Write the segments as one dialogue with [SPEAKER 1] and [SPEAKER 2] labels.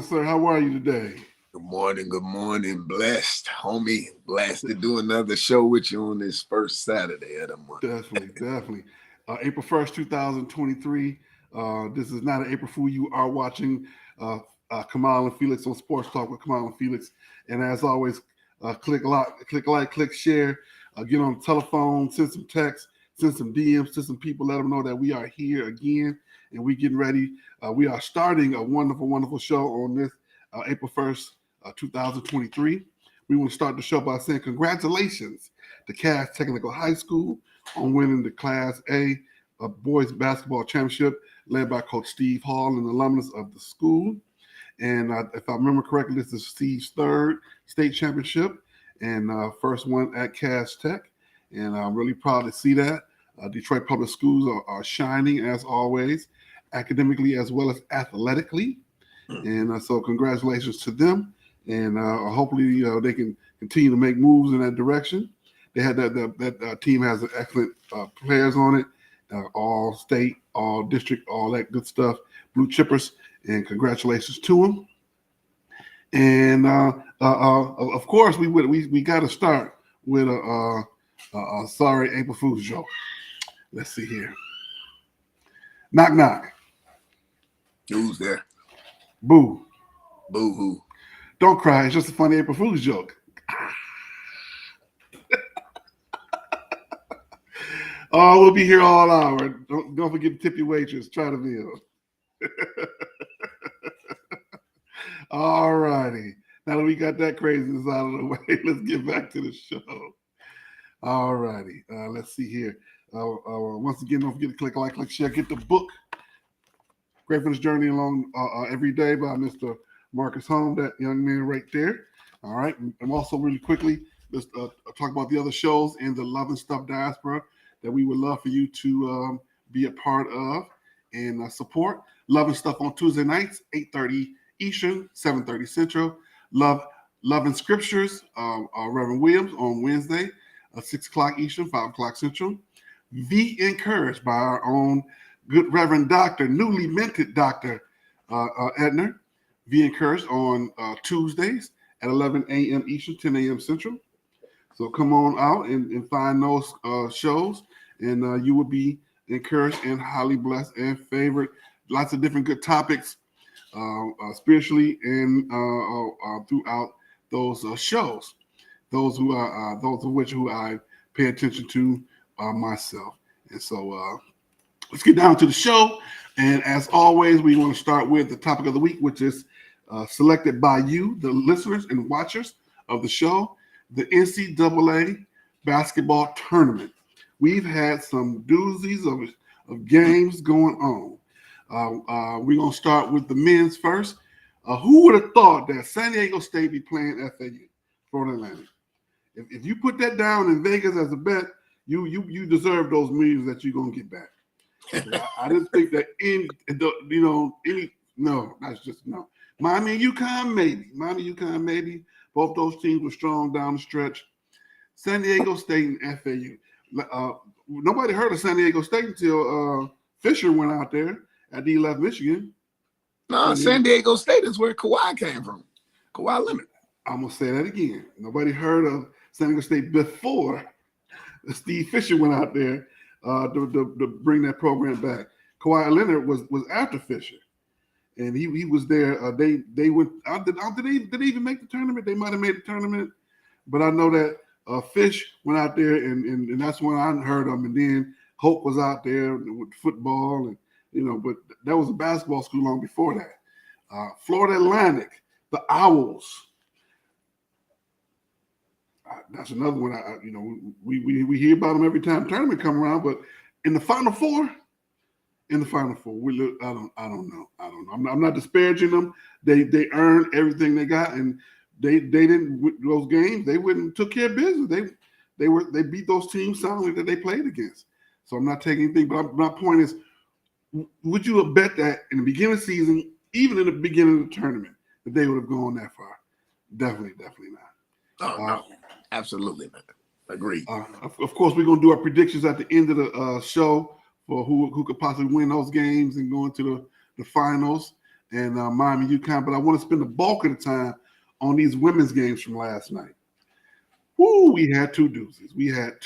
[SPEAKER 1] morning, sir. How are you today?
[SPEAKER 2] Good morning. Good morning. Blessed, homie. Blessed to do another show with you on this first Saturday of the month.
[SPEAKER 1] Definitely. April 1st, 2023. This is not an April Fool. You are watching Kamau and Felix on Sports Talk with Kamau and Felix. And as always, click like, click share, get on the telephone, send some text, send some DMs to some people, let them know that we are here again and we getting ready. We are starting a wonderful, wonderful show on this April 1st, 2023. We want to start the show by saying congratulations to Cass Technical High School on winning the Class A boys basketball championship led by Coach Steve Hall, an alumnus of the school. And if I remember correctly, this is Steve's third state championship and first one at Cass Tech. And I'm really proud to see that. Detroit Public Schools are shining as always, academically as well as athletically. And so congratulations to them. And hopefully they can continue to make moves in that direction. They had that team has excellent players on it, all state, all district, all that good stuff, blue chippers, and congratulations to them. And of course, we got to start with a sorry April Fool's joke. Let's see here. Knock knock.
[SPEAKER 2] Who's there?
[SPEAKER 1] Boo.
[SPEAKER 2] Boo hoo.
[SPEAKER 1] Don't cry. It's just a funny April Fool's joke. Oh, we'll be here all hour. Don't forget to tip your waitress. Try the meal. All righty. Now that we got that craziness out of the way, let's get back to the show. All righty. Let's see here. Once again, don't forget to click like, click share, get the book. Gratefulness Journey Along Every Day by Mr. Marcus Holmes, that young man right there. All right. And also really quickly, let's talk about the other shows in the Love and Stuff diaspora that we would love for you to be a part of and support. Love and Stuff on Tuesday nights, 8:30 Eastern, 7:30 Central. Love and Scriptures, Reverend Williams on Wednesday, 6 o'clock Eastern, 5 o'clock Central. Be Encouraged by our own good Reverend Dr., newly minted Dr. Edner. Be Encouraged on Tuesdays at 11 a.m. Eastern, 10 a.m. Central. So come on out and find those shows, and you will be encouraged and highly blessed and favored. Lots of different good topics spiritually and throughout those shows. Those of which I pay attention to myself. And so let's get down to the show. And as always, we want to start with the topic of the week, which is selected by you, the listeners and watchers of the show, the NCAA basketball tournament. We've had some doozies of games going on. We're going to start with the men's first. Who would have thought that San Diego State be playing FAU, Florida Atlantic? If you put that down in Vegas as a bet, you deserve those millions that you're going to get back. I didn't think that that's just no. Miami and UConn, maybe. Both those teams were strong down the stretch. San Diego State and FAU. Nobody heard of San Diego State until Fisher went out there at he left Michigan.
[SPEAKER 2] No, San Diego State is where Kawhi came from. Kawhi Leonard.
[SPEAKER 1] I'm going to say that again. Nobody heard of San Diego State before Steve Fisher went out there to bring that program back. Kawhi Leonard was after Fisher. And he was there. They went. Did they even make the tournament? They might have made the tournament, but I know that Fish went out there, and that's when I heard of him. And then Hope was out there with football, and but that was a basketball school long before that. Florida Atlantic, the Owls. That's another one. We hear about them every time tournament come around, but in the Final Four. In the Final Four, I don't know. I'm not disparaging them. They earned everything they got, and they didn't those games. They wouldn't took care of business. They beat those teams soundly that they played against. So I'm not taking anything. But my point is, would you have bet that in the beginning of the season, even in the beginning of the tournament, that they would have gone that far? Definitely not.
[SPEAKER 2] Oh no, absolutely not. Agreed.
[SPEAKER 1] Of course, we're gonna do our predictions at the end of the show for who could possibly win those games and go into the finals. and Miami UConn, but I want to spend the bulk of the time on these women's games from last night. Woo, we had two doozies. We had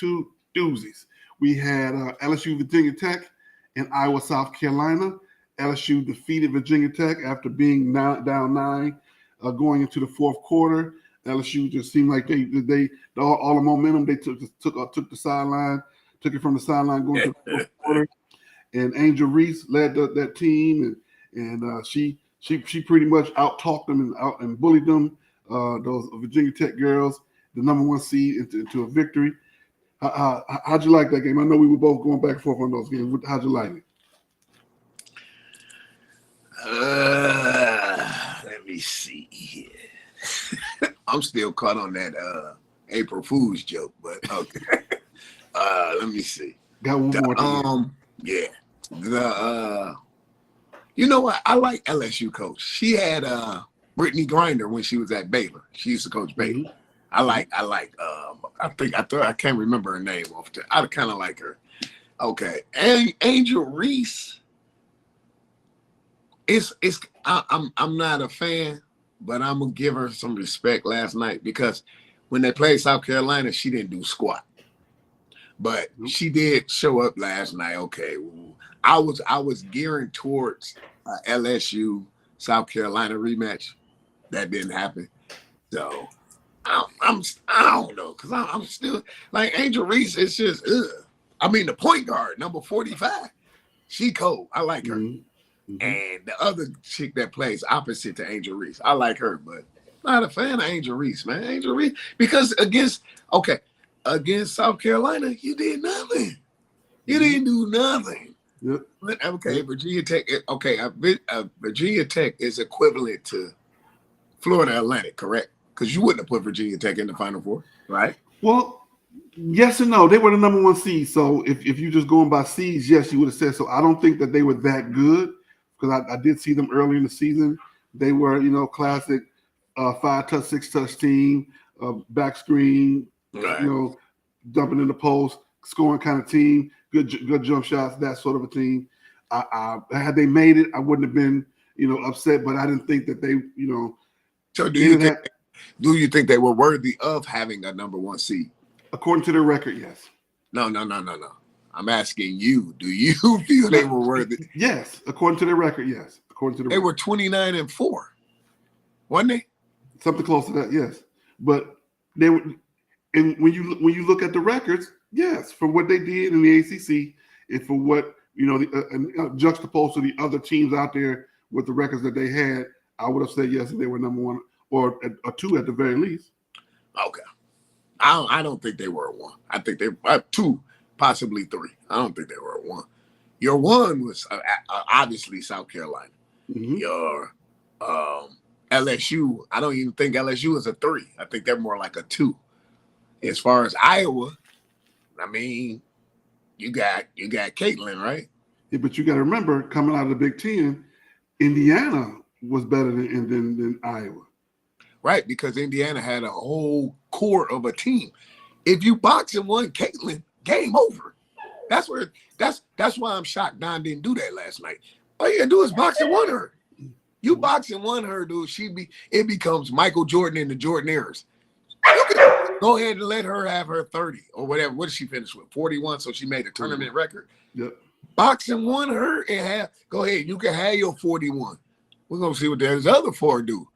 [SPEAKER 1] LSU Virginia Tech and Iowa South Carolina. LSU defeated Virginia Tech after being down 9 going into the fourth quarter. LSU just seemed like they all the momentum they took the sideline, took it from the sideline going to the fourth quarter. And Angel Reese led that team, and she pretty much out-talked them and bullied them, those Virginia Tech girls, the number 1 seed, into a victory. How'd you like that game? I know we were both going back and forth on those games. How'd you like it?
[SPEAKER 2] Let me see here. I'm still caught on that April Fool's joke, but okay. Let me see.
[SPEAKER 1] Got one more.
[SPEAKER 2] Yeah. You know what? I like LSU coach. She had Brittany Griner when she was at Baylor. She used to coach Baylor.
[SPEAKER 1] Mm-hmm.
[SPEAKER 2] I can't remember her name off the. I kind of like her. Okay, Angel Reese. I'm not a fan, but I'm gonna give her some respect last night because when they played South Carolina, she didn't do squat, but she did show up last night. Okay, I was gearing towards LSU South Carolina rematch. That didn't happen, so I don't know because I'm still like Angel Reese. It's just I mean the point guard number 45, she cold. I like her. Mm-hmm. And the other chick that plays opposite to Angel Reese, I like her, but not a fan of Angel Reese, man. Angel Reese, because against South Carolina, you did nothing. You didn't do nothing.
[SPEAKER 1] Yep.
[SPEAKER 2] Okay, Virginia Tech. Okay, Virginia Tech is equivalent to Florida Atlantic, correct? Because you wouldn't have put Virginia Tech in the Final Four, right?
[SPEAKER 1] Well, yes and no. They were the number 1 seed. So if you're just going by seeds, yes, you would have said so. I don't think that they were that good because I did see them early in the season. They were, classic 5-touch, 6-touch team, back screen,
[SPEAKER 2] right.
[SPEAKER 1] Dumping in the post, scoring kind of team, good jump shots, that sort of a team. Had they made it, I wouldn't have been, upset, but I didn't think that they,
[SPEAKER 2] So do you think they were worthy of having a number 1 seed?
[SPEAKER 1] According to their record, yes.
[SPEAKER 2] No. I'm asking you, do you feel they were worthy?
[SPEAKER 1] Yes. According to their record, yes. According to the
[SPEAKER 2] They were 29-4, wasn't they?
[SPEAKER 1] Something close to that, yes. But they were, and when you look at the records, yes, for what they did in the ACC and for what, juxtaposed to the other teams out there with the records that they had, I would have said yes, they were number 1 or 2 at the very least.
[SPEAKER 2] Okay. I don't think they were a 1. I think they were 2, possibly 3. I don't think they were a 1. Your 1 was obviously South Carolina. Mm-hmm. Your LSU, I don't even think LSU is a 3. I think they're more like a 2. As far as Iowa, I mean, you got Caitlin, right?
[SPEAKER 1] Yeah, but you got to remember, coming out of the Big Ten, Indiana was better than Iowa.
[SPEAKER 2] Right, because Indiana had a whole core of a team. If you box and won Caitlin, game over. That's why I'm shocked Don didn't do that last night. All you gotta do is box and won her. You box and won her, dude. It becomes Michael Jordan and the Jordan-eras. Go ahead and let her have her 30 or whatever. What did she finish with? 41, so she made a tournament record.
[SPEAKER 1] Yep.
[SPEAKER 2] Box and won her and go ahead. You can have your 41. We're gonna see what those other 4 do.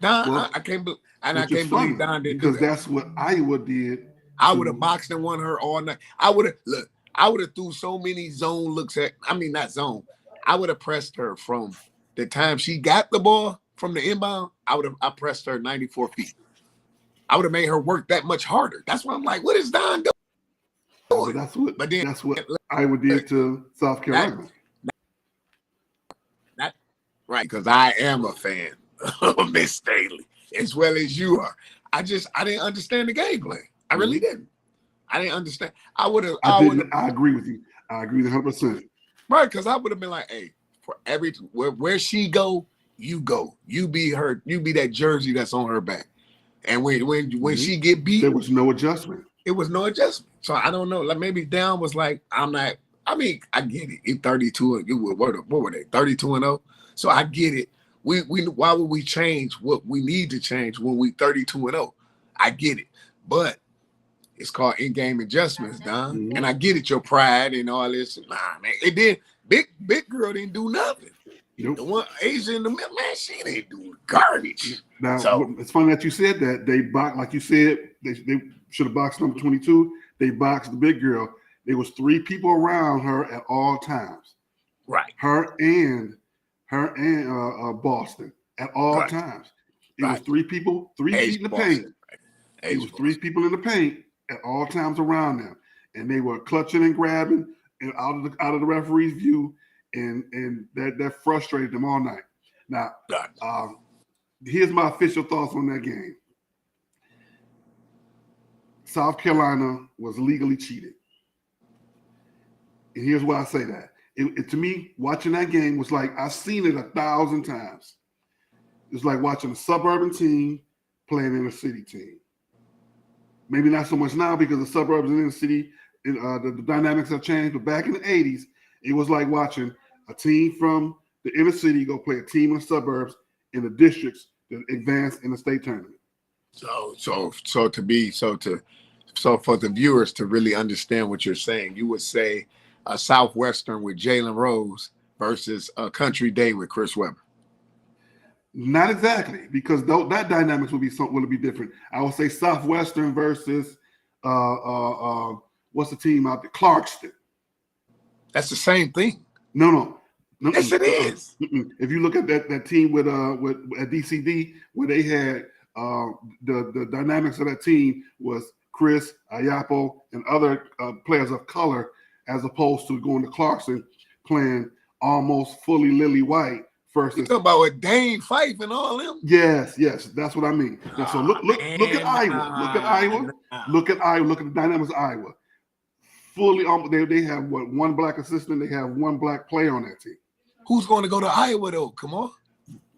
[SPEAKER 2] Don, I can't believe, and I can't believe Don didn't do that.
[SPEAKER 1] Because that's what Iowa did.
[SPEAKER 2] I would have boxed and won her all night. I would have threw so many zone looks at. I mean, not zone. I would have pressed her from the time she got the ball from the inbound. I pressed her 94 feet. I would have made her work that much harder. That's why I'm like, what is Don doing?
[SPEAKER 1] That's what Iowa did to South Carolina.
[SPEAKER 2] Right, because I am a fan of Miss Staley as well as you are. I didn't understand the game plan. I really didn't. I didn't understand. I
[SPEAKER 1] agree with you. I agree 100%.
[SPEAKER 2] Right, because I would have been like, hey, for where she go, you go. You be her. You be that jersey that's on her back. And when she get beat,
[SPEAKER 1] there was no adjustment.
[SPEAKER 2] It was no adjustment. So I don't know. Like maybe Down was like, I'm not. I mean, I get it. It's 32. What were they? 32-0. So I get it. why would we change what we need to change when we 32-0? I get it, but it's called in-game adjustments, Don.
[SPEAKER 1] Mm-hmm.
[SPEAKER 2] And I get it, your pride and all this. Nah, man, it did. Big girl didn't do nothing.
[SPEAKER 1] Nope.
[SPEAKER 2] The one Asia in the middle, man, she didn't do garbage.
[SPEAKER 1] Now,
[SPEAKER 2] so
[SPEAKER 1] it's funny that you said that. They boxed, like you said, they should have boxed number 22. They boxed the big girl. There was 3 people around her at all times.
[SPEAKER 2] Right.
[SPEAKER 1] Her and Boston at all times. It was 3 people, 3 feet in the paint. It was 3 people in the paint at all times around them, and they were clutching and grabbing and out of the referee's view, and that frustrated them all night. Now, here's my official thoughts on that game. South Carolina was legally cheated, and here's why I say that. It to me, watching that game was like I've seen it 1,000 times. It's like watching a suburban team playing in a city team. Maybe not so much now because the suburbs and inner city, the dynamics have changed. But back in the 80s, it was like watching a team from the inner city go play a team in the suburbs in the districts that advance in the state tournament.
[SPEAKER 2] So for the viewers to really understand what you're saying, you would say a Southwestern with Jalen Rose versus a Country Day with Chris Webber.
[SPEAKER 1] Not exactly, because that dynamics will be different. I would say Southwestern versus what's the team out there? Clarkston.
[SPEAKER 2] That's the same thing.
[SPEAKER 1] No.
[SPEAKER 2] Yes, it is.
[SPEAKER 1] If you look at that team with at DCD, where they had the dynamics of that team was Chris, Ayapo, and other players of color, as opposed to going to Clarkson playing almost fully Lily White. First,
[SPEAKER 2] you talking about with Dane Fife and all them?
[SPEAKER 1] Yes, that's what I mean. So look at Iowa. Look at Iowa. Look at Iowa. Look at the dynamics of Iowa. Fully, they have one black assistant. They have one black player on that team.
[SPEAKER 2] Who's going to go to Iowa though? Come on.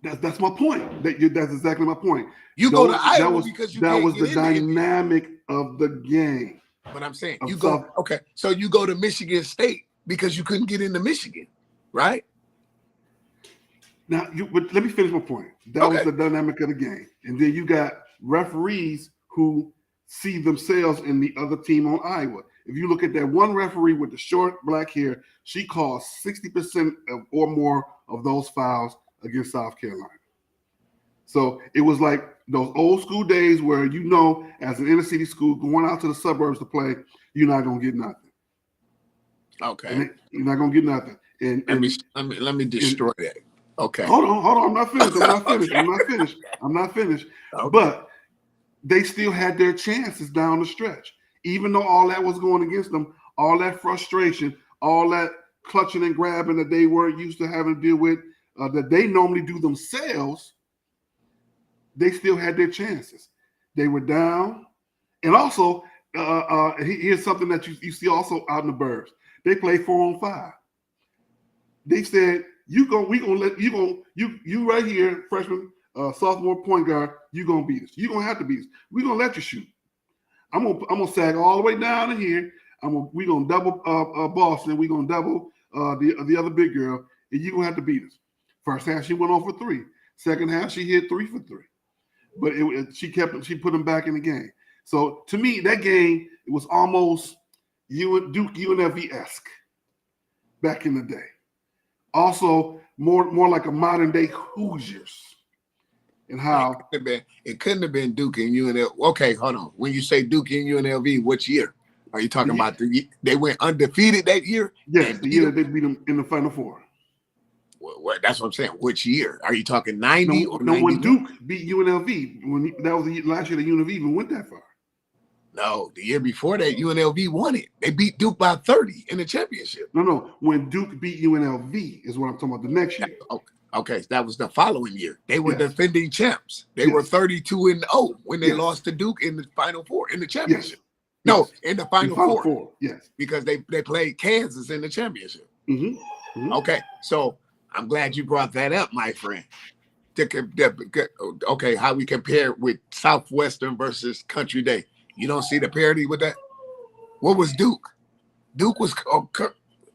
[SPEAKER 1] That's my point. That's exactly my point.
[SPEAKER 2] You go to Iowa because
[SPEAKER 1] that was the dynamic of the game.
[SPEAKER 2] But I'm saying you go. Okay, so you go to Michigan State because you couldn't get into Michigan, right?
[SPEAKER 1] Now, but let me finish my point. That was the dynamic of the game. And then you got referees who see themselves in the other team on Iowa. If you look at that one referee with the short black hair, she calls 60% or more of those fouls against South Carolina. So it was like those old school days where, as an inner city school going out to the suburbs to play, you're not going to get nothing.
[SPEAKER 2] Okay.
[SPEAKER 1] You're not going to get nothing. And
[SPEAKER 2] let me destroy that. Okay.
[SPEAKER 1] Hold on. I'm not finished. Okay. But they still had their chances down the stretch. Even though all that was going against them, all that frustration, all that clutching and grabbing that they weren't used to having to deal with, that they normally do themselves, they still had their chances. They were down. And also, here's something that you see also out in the burbs. They play 4-on-5. They said, you right here, freshman, sophomore point guard, you gonna beat us. You gonna have to beat us. We're gonna let you shoot. I'm gonna sag all the way down in here. We gonna double Boston. We gonna double the other big girl, and you gonna have to beat us. First half she went on for 3. Second half she hit 3 for 3, but she put them back in the game. So to me, that game it was almost Duke UNLV-esque back in the day. Also, more like a modern day Hoosiers, and how
[SPEAKER 2] it couldn't have been Duke and UNLV. Okay, hold on. When you say Duke and UNLV, which year are you talking about? They went undefeated that year.
[SPEAKER 1] Yes, the year that they beat them in the Final Four.
[SPEAKER 2] Well, that's what I'm saying. Which year are you talking? 90 or 90?
[SPEAKER 1] When Duke beat UNLV, that was the last year that UNLV even went that far.
[SPEAKER 2] No, the year before that, UNLV won it. They beat Duke by 30 in the championship.
[SPEAKER 1] No. When Duke beat UNLV is what I'm talking about. The next year.
[SPEAKER 2] Okay, that was the following year. They were defending champs. They were 32-0 when they lost to Duke in the Final Four in the championship. No, in the Final Four. Yes, because they played Kansas in the championship. Mm-hmm. Okay, so I'm glad you brought that up, my friend. Okay, how we compare with Southwestern versus Country Day. You don't see the parity with that? What was Duke? Duke was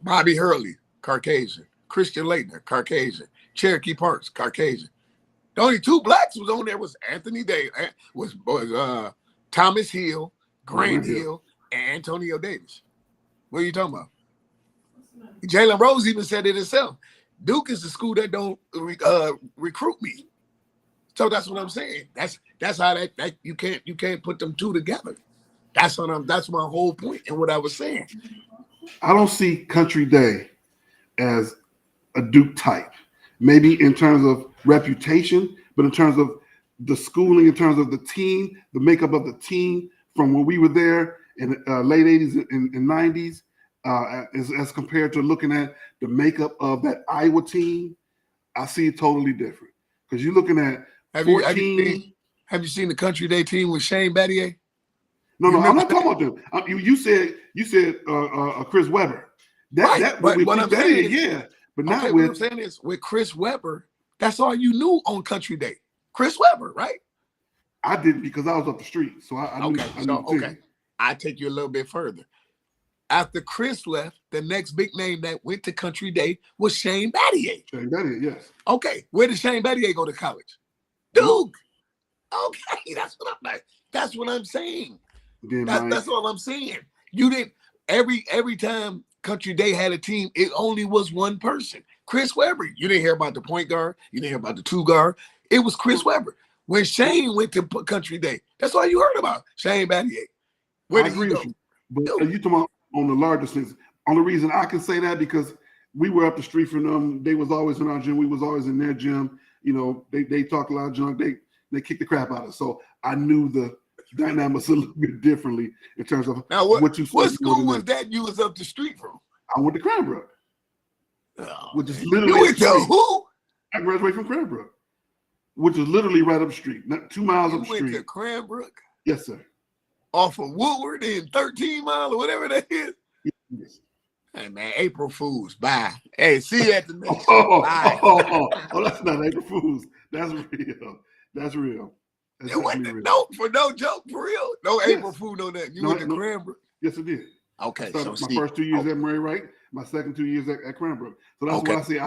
[SPEAKER 2] Bobby Hurley, Caucasian. Christian Laettner, Caucasian. Cherokee Parks, Caucasian. The only two blacks was on there was Anthony Davis, was Thomas Hill, Grant Hill, and Antonio Davis. What are you talking about? Jalen Rose even said it himself. Duke is the school that don't recruit me. So that's what I'm saying. That's how that you can't put them two together. That's my whole point in what I was saying.
[SPEAKER 1] I don't see Country Day as a Duke type. Maybe in terms of reputation, but in terms of the schooling, in terms of the team, the makeup of the team from when we were there in late 80s and 90s, as compared to looking at the makeup of that Iowa team, I see it totally different. Because you're looking at 14.
[SPEAKER 2] Have you seen the Country Day team with Shane Battier?
[SPEAKER 1] No, I'm not talking about them. You said Chris Webber. What I'm saying is, but not with.
[SPEAKER 2] What I'm saying is with Chris Webber. That's all you knew on Country Day. Chris Webber, right?
[SPEAKER 1] I didn't because I was up the street, so I knew.
[SPEAKER 2] Okay. I take you a little bit further. After Chris left, the next big name that went to Country Day was Shane Battier.
[SPEAKER 1] Shane Battier, yes.
[SPEAKER 2] Okay, where did Shane Battier go to college? Duke. Okay, that's what I'm saying. That's all I'm saying. You didn't every time Country Day had a team, it only was one person, Chris Webber. You didn't hear about the point guard. You didn't hear about the two guard. It was Chris Webber. When Shane went to Country Day, that's all you heard about. Shane Battier. Where did he go?
[SPEAKER 1] But you talking about on the larger sense? Only reason I can say that because we were up the street from them. They was always in our gym. We was always in their gym. You know, they talk a lot of junk. They kick the crap out of us. So I knew the dynamics a little bit differently in terms of what you said.
[SPEAKER 2] What school was that you was up the street from?
[SPEAKER 1] I went to Cranbrook. Which is
[SPEAKER 2] literally you went to who?
[SPEAKER 1] I graduated from Cranbrook, which is literally right up the street, not 2 miles up the street.
[SPEAKER 2] You went to Cranbrook?
[SPEAKER 1] Yes, sir.
[SPEAKER 2] Off of Woodward in 13 Mile or whatever that is?
[SPEAKER 1] Yes.
[SPEAKER 2] Hey, man, April Fools. Bye. Hey, see you at the next
[SPEAKER 1] Bye. Oh, that's not April Fools. That's real. That's real. That's
[SPEAKER 2] real. No joke, for real. No April Fool, no that. You went to Cranbrook?
[SPEAKER 1] Yes, I did.
[SPEAKER 2] Okay.
[SPEAKER 1] So my first 2 years at Murray Wright, my second 2 years at Cranbrook. So that's why I say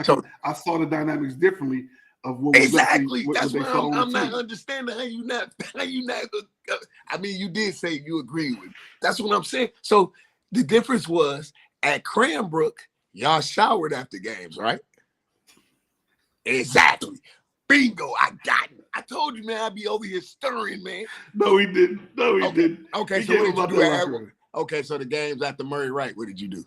[SPEAKER 1] I saw the dynamics differently of what was
[SPEAKER 2] exactly. That's what I'm not understanding how you not. I mean, you did say you agree with me. That's what I'm saying. So the difference was at Cranbrook, y'all showered after games, right? Exactly. Bingo. I got it. I told you, man, I'd be over here stirring, man.
[SPEAKER 1] No, he didn't. No, he didn't.
[SPEAKER 2] Okay, so what did you do? Okay, so the games after Murray Wright, what did you do?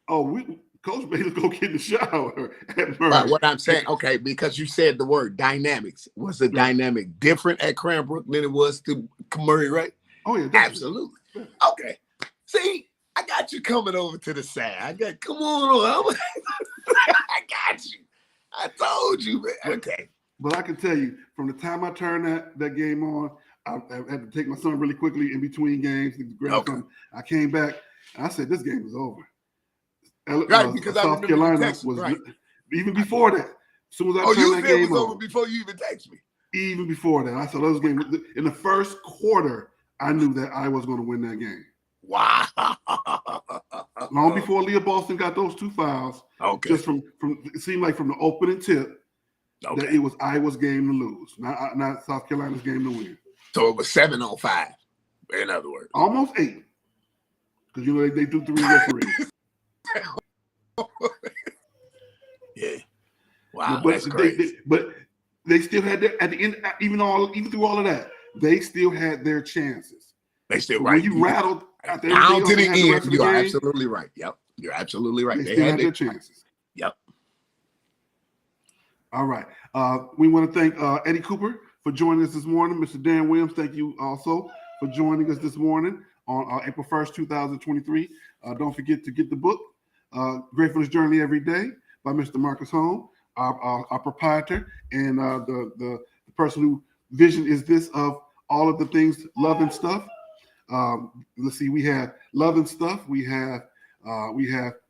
[SPEAKER 1] Oh, Coach made us go get in the shower at Murray.
[SPEAKER 2] Right, what I'm saying, okay, because you said the word dynamics. Was the dynamic different at Cranbrook than it was to Murray Wright?
[SPEAKER 1] Oh, yeah.
[SPEAKER 2] Absolutely. Okay. See, I got you coming over to the side. Come on. I got you. I told you, man. Okay.
[SPEAKER 1] But I can tell you, from the time I turned that game on, I had to take my son really quickly in between games to grab something. I came back and I said, "This game is over."
[SPEAKER 2] Right, because
[SPEAKER 1] South Carolina was even before that. As soon as I turned that game
[SPEAKER 2] it was over before you even text me.
[SPEAKER 1] Even before that, I saw those games in the first quarter. I knew that I was going to win that game.
[SPEAKER 2] Wow!
[SPEAKER 1] Long before Leah Boston got those 2 fouls.
[SPEAKER 2] Okay.
[SPEAKER 1] Just from it seemed like from the opening tip. Okay. That it was Iowa's game to lose, not South Carolina's game to win.
[SPEAKER 2] So it was 7-on-5, in other words.
[SPEAKER 1] Almost 8. Because, you know, they do 3 referees.
[SPEAKER 2] Yeah. Wow,
[SPEAKER 1] but
[SPEAKER 2] that's crazy.
[SPEAKER 1] But they still had their, at the end, even through all of that, they still had their chances.
[SPEAKER 2] They still
[SPEAKER 1] When you rattled
[SPEAKER 2] out there down to the end, you're absolutely right. Yep. You're absolutely right.
[SPEAKER 1] They still had their chances.
[SPEAKER 2] Yep.
[SPEAKER 1] All right. We want to thank Eddie Cooper for joining us this morning. Mr. Dan Williams, thank you also for joining us this morning on April 1st, 2023. Don't forget to get the book, Gratefulness Journey Every Day by Mr. Marcus Holmes, our proprietor, and the person who vision is this of all of the things, love and stuff. Let's see, we have love and stuff. We have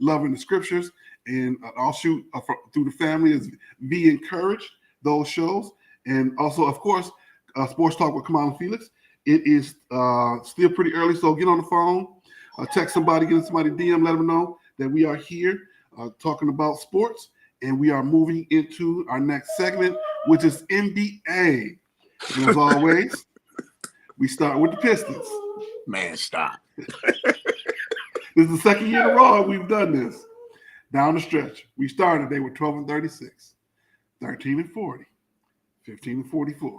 [SPEAKER 1] love in the scriptures, and I'll shoot through the family is Be Encouraged, those shows. And also, of course, Sports Talk with Kamau Felix. It is still pretty early, so get on the phone, text somebody, get somebody DM, let them know that we are here talking about sports, and we are moving into our next segment, which is NBA. And as always, we start with the Pistons.
[SPEAKER 2] Man, stop.
[SPEAKER 1] This is the second year in a row we've done this. Down the stretch, we started, they were 12-36, 13-40, 15-44,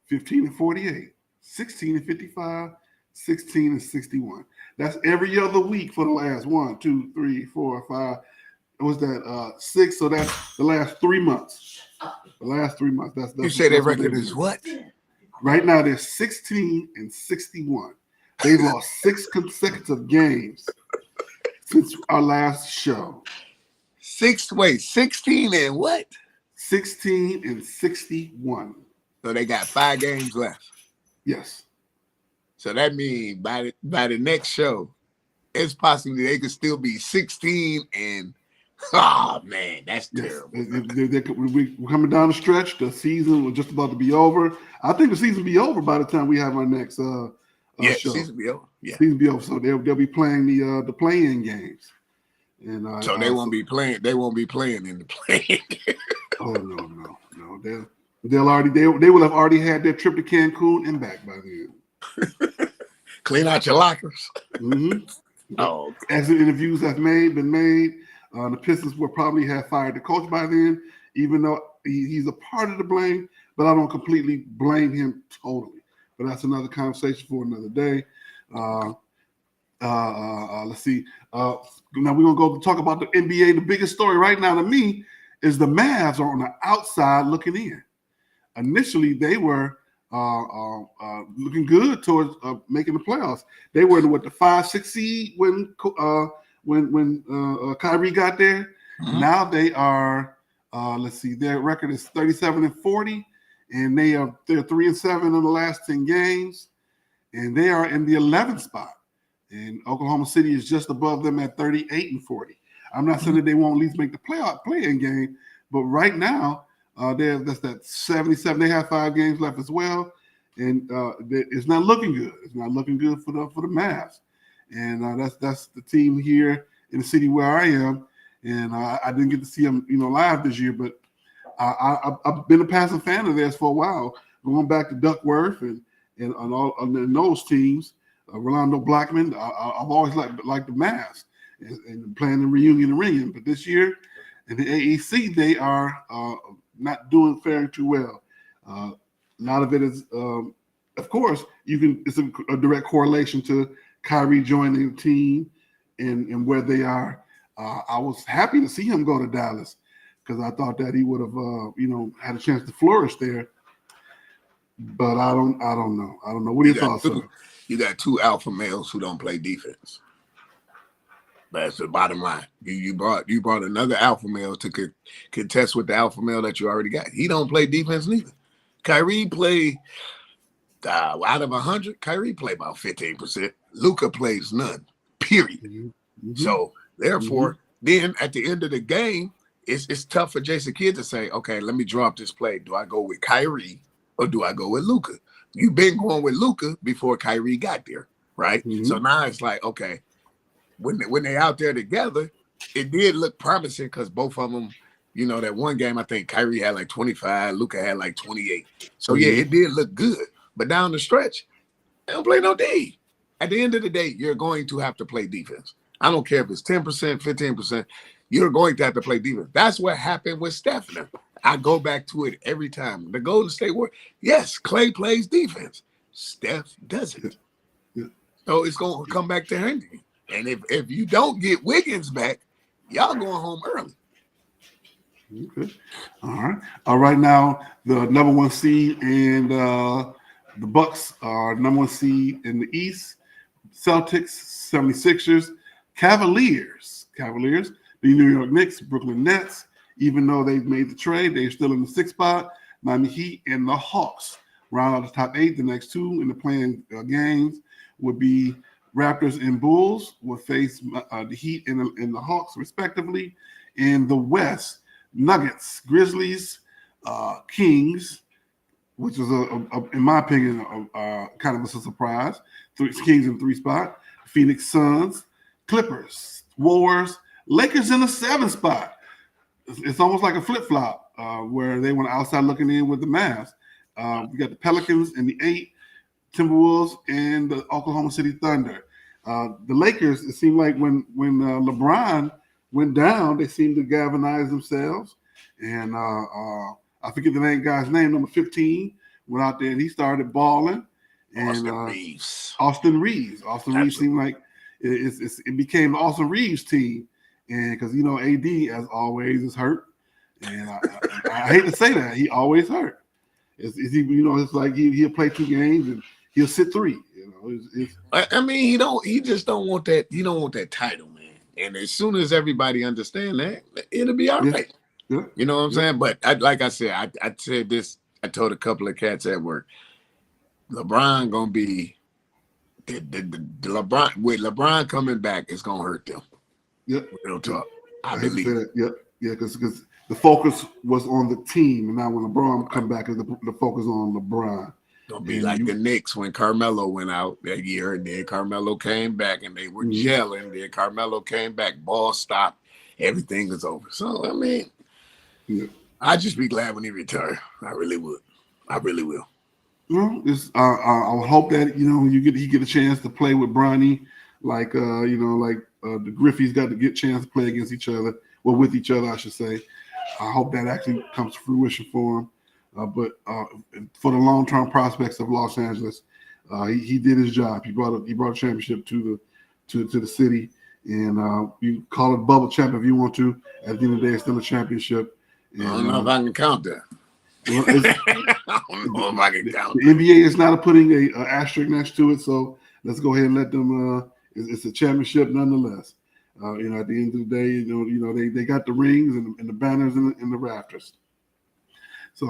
[SPEAKER 1] 15-48, 16-55, 16-61. That's every other week for the last 1, 2, 3, 4, 5. Was that 6? So that's the last 3 months. The last 3 months. That's
[SPEAKER 2] you say their record is what?
[SPEAKER 1] Right now they're 16-61. They've lost 6 consecutive games since our last show.
[SPEAKER 2] 16 and what?
[SPEAKER 1] 16-61.
[SPEAKER 2] So they got 5 games left.
[SPEAKER 1] Yes.
[SPEAKER 2] So that means by the next show, it's possibly they could still be 16 and oh man, that's terrible.
[SPEAKER 1] We're coming down the stretch. The season was just about to be over. I think the season will be over by the time we have our next show.
[SPEAKER 2] Season be over. Yeah,
[SPEAKER 1] season be over. So they'll be playing the play-in games, and
[SPEAKER 2] so they won't be playing. They won't be playing in the play.
[SPEAKER 1] Oh no! They will have already had their trip to Cancun and back by then.
[SPEAKER 2] Clean out your lockers.
[SPEAKER 1] Mm-hmm.
[SPEAKER 2] Oh, okay.
[SPEAKER 1] Exit interviews have been made. The Pistons will probably have fired the coach by then, even though he's a part of the blame, but I don't completely blame him totally. But that's another conversation for another day. Let's see. Now we're going to go talk about the NBA. The biggest story right now to me is the Mavs are on the outside looking in. Initially, they were looking good towards making the playoffs. They were in the 5-6 seed when Kyrie got there. Mm-hmm. Now they are, let's see, their record is 37-40, and they're 3-7 in the last 10 games, and they are in the 11th spot. And Oklahoma City is just above them at 38-40. I'm not saying that they won't at least make the play-in game, but right now that's that 77. They have 5 games left as well, and it's not looking good. It's not looking good for the Mavs. And that's the team here in the city where I am, and I didn't get to see them, live this year. But I've been a passive fan of theirs for a while, going back to Duckworth and those teams. Rolando Blackman. I've always liked the Mavs and playing the reunion and ringing. But this year in the AAC, they are not doing fairly too well. A lot of it is, of course, it's a direct correlation to Kyrie joining the team and where they are. I was happy to see him go to Dallas because I thought that he would have, had a chance to flourish there. But I don't know. I don't know. What are your thoughts, sir?
[SPEAKER 2] You got 2 alpha males who don't play defense. That's the bottom line. You brought another alpha male to contest with the alpha male that you already got. He don't play defense neither. Kyrie play out of 100. Kyrie play about 15%. Luka plays none. Period. Mm-hmm. So therefore, then at the end of the game, it's tough for Jason Kidd to say, okay, let me draw up this play. Do I go with Kyrie or do I go with Luka? You've been going with Luka before Kyrie got there, right? Mm-hmm. So now it's like, okay, when they out there together, it did look promising because both of them, that one game, I think Kyrie had like 25, Luka had like 28. So yeah, it did look good. But down the stretch, they don't play no D. At the end of the day, you're going to have to play defense. I don't care if it's 10%, 15%. You're going to have to play defense. That's what happened with Steph. I go back to it every time. The Golden State Warriors, yes, Clay plays defense. Steph doesn't. Yeah. So it's going to come back to him. And if you don't get Wiggins back, y'all going home early.
[SPEAKER 1] Okay. All right. Now, the number 1 seed and the Bucks are number 1 seed in the East. Celtics, 76ers, Cavaliers, the New York Knicks, Brooklyn Nets. Even though they've made the trade, they're still in the 6th spot. Miami Heat and the Hawks round out the top 8. The next 2 in the playing games would be Raptors and Bulls will face the Heat and the Hawks respectively. In the West, Nuggets, Grizzlies, Kings, which is in my opinion kind of a surprise. Kings in 3 spot. Phoenix Suns, Clippers, Warriors, Lakers in the 7th spot. it's almost like a flip flop where they went outside looking in with the Mavs. We got the Pelicans and the 8, Timberwolves and the Oklahoma City Thunder. The Lakers, it seemed like when LeBron went down, they seemed to galvanize themselves. And I forget the guy's name, number 15, went out there and he started balling. And Austin Reeves seemed like it became the Austin Reeves team. And because, AD, as always, is hurt. And I hate to say that. He always hurt. It's like he'll play 2 games and he'll sit 3.
[SPEAKER 2] I mean, he just don't want that. He don't want that title, man. And as soon as everybody understand that, it'll be all right.
[SPEAKER 1] Yeah.
[SPEAKER 2] You know what I'm saying? But like I said, I said this. I told a couple of cats at work. LeBron gonna be the LeBron with LeBron coming back. It's gonna hurt them.
[SPEAKER 1] Yep.
[SPEAKER 2] Real talk.
[SPEAKER 1] I believe that. Yep. Yeah, because the focus was on the team, and now when LeBron come back, the focus on LeBron.
[SPEAKER 2] Gonna be like the Knicks when Carmelo went out that year, and then Carmelo came back, and they were gelling. Then Carmelo came back, ball stopped, everything was over. So I mean, I'd just be glad when he retired. I really would. I really will.
[SPEAKER 1] Well, I would hope that he get a chance to play with Bronny, like the Griffeys got to get a chance to play against each other, well, with each other, I should say. I hope that actually comes to fruition for him. But for the long-term prospects of Los Angeles, he did his job. He brought a championship to the city, and you call it bubble champ if you want to. At the end of the day, it's still a championship. And,
[SPEAKER 2] I don't know if I can count that.
[SPEAKER 1] Well,
[SPEAKER 2] I don't know if I can count.
[SPEAKER 1] The NBA is not putting a asterisk next to it, so let's go ahead and let them. It's a championship nonetheless. At the end of the day, they got the rings and the banners and the rafters. So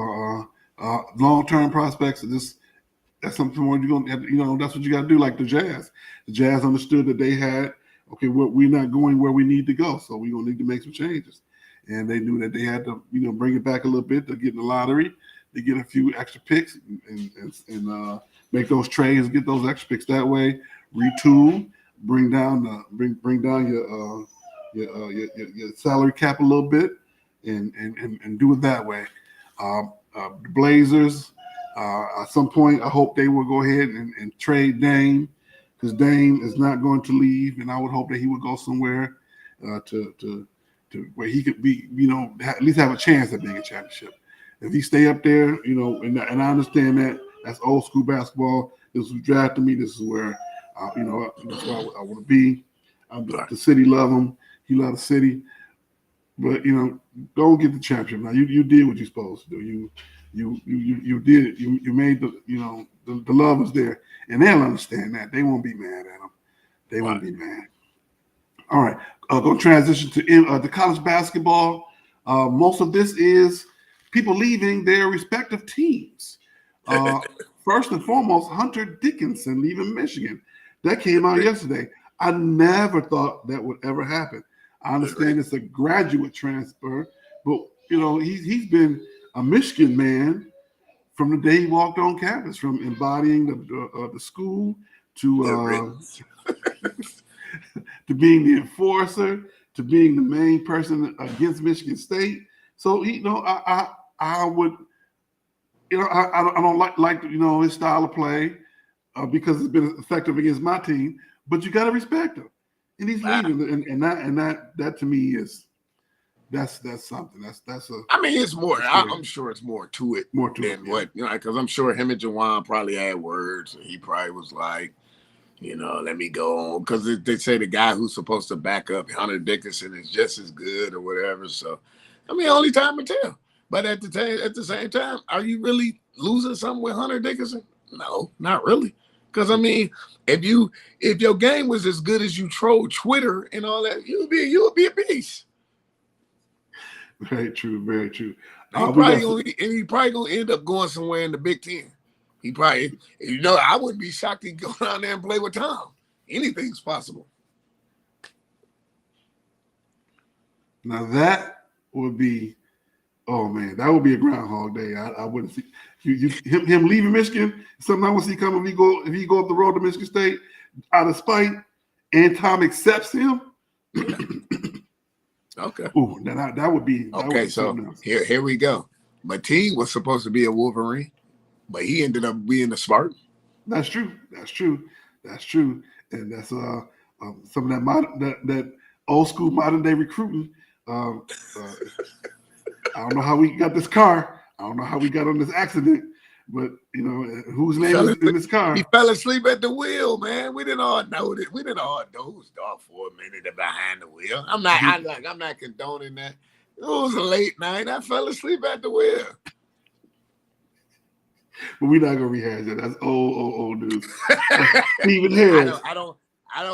[SPEAKER 1] long-term prospects, that's something more you're gonna that's what you got to do. Like the Jazz. The Jazz understood that they had we're not going where we need to go, so we're gonna need to make some changes. And they knew that they had to bring it back a little bit to get in the lottery, to get a few extra picks and make those trades, get those extra picks that way. Retool, bring down your salary cap a little bit, and do it that way. The Blazers, at some point, I hope they will go ahead and trade Dame, because Dame is not going to leave, and I would hope that he would go somewhere to where he could be, at least have a chance at being a championship. If he stay up there, and I understand that's old school basketball. This was drafted me. This is where, that's where I want to be. The city love him. He love the city. But don't get the championship. Now you did what you're supposed to do. You did it. You made the love was there, and they'll understand that. They won't be mad at him. They won't be mad. All right, going to transition to college basketball. Most of this is people leaving their respective teams. First and foremost, Hunter Dickinson leaving Michigan. That came out yesterday. I never thought that would ever happen. I understand it's a graduate transfer, but he's been a Michigan man from the day he walked on campus, from embodying the school to to being the enforcer, to being the main person against Michigan State. So I would, I don't like his style of play because it's been effective against my team. But you got to respect him, and he's leaving, and that to me is that's something. That's a.
[SPEAKER 2] I mean, it's more. I'm sure it's more to it. What because I'm sure him and Jawan probably had words, and he probably was like, let me go on, because they say the guy who's supposed to back up Hunter Dickinson is just as good or whatever. So, I mean, only time will tell. But at the same time, are you really losing something with Hunter Dickinson? No, not really. Because I mean, if your game was as good as you troll Twitter and all that, you would be a beast.
[SPEAKER 1] Very true, very true.
[SPEAKER 2] He probably gonna end up going somewhere in the Big Ten. He probably, I wouldn't be shocked to go down there and play with Tom. Anything's possible.
[SPEAKER 1] Now that would be, oh man, that would be a Groundhog Day. I wouldn't see him leaving Michigan. Something I would see coming if he go up the road to Michigan State out of spite, and Tom accepts him.
[SPEAKER 2] Okay.
[SPEAKER 1] Ooh, that would be
[SPEAKER 2] Okay, so
[SPEAKER 1] something else.
[SPEAKER 2] here we go. Mateen was supposed to be a Wolverine, but he ended up being a Spartan.
[SPEAKER 1] That's true. That's true. That's true. And that's some of that that old school modern day recruiting. Um, uh, I don't know how we got this car. I don't know how we got on this accident, but whose
[SPEAKER 2] He
[SPEAKER 1] name
[SPEAKER 2] fell
[SPEAKER 1] is in
[SPEAKER 2] asleep.
[SPEAKER 1] this car?
[SPEAKER 2] He fell asleep at the wheel, man. We didn't all know that. We didn't all dozed off for a minute behind the wheel. I'm not condoning that. It was a late night. I fell asleep at the wheel.
[SPEAKER 1] But we're not gonna rehash that. That's old news. Stephen Harris.
[SPEAKER 2] I don't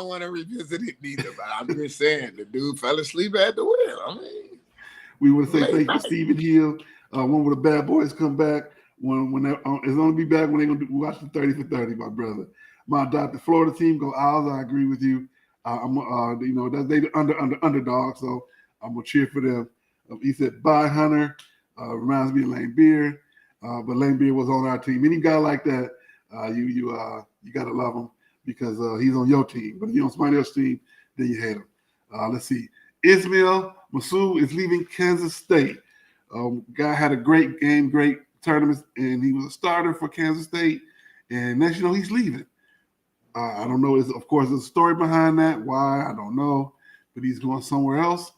[SPEAKER 2] want to revisit it neither, but I'm just saying the dude fell asleep at the wheel. I mean,
[SPEAKER 1] we want to say thank you
[SPEAKER 2] night.
[SPEAKER 1] to Stephen Hill. One where the bad boys come back. When it's only be back when they're gonna watch the 30 for 30, my brother. My adopted Florida team go Owls. I agree with you. I'm that's they underdog, so I'm gonna cheer for them. He said bye Hunter. Reminds me of Lane Beard. But Lane Beard was on our team. Any guy like that, you gotta love him because he's on your team. But if you're on somebody else's team, then you hate him. Let's see. Ismail Masoud is leaving Kansas State. Guy had a great game, great tournaments, and he was a starter for Kansas State. And next you know, he's leaving. I don't know. Of course, there's a story behind that. Why? I don't know. But he's going somewhere else.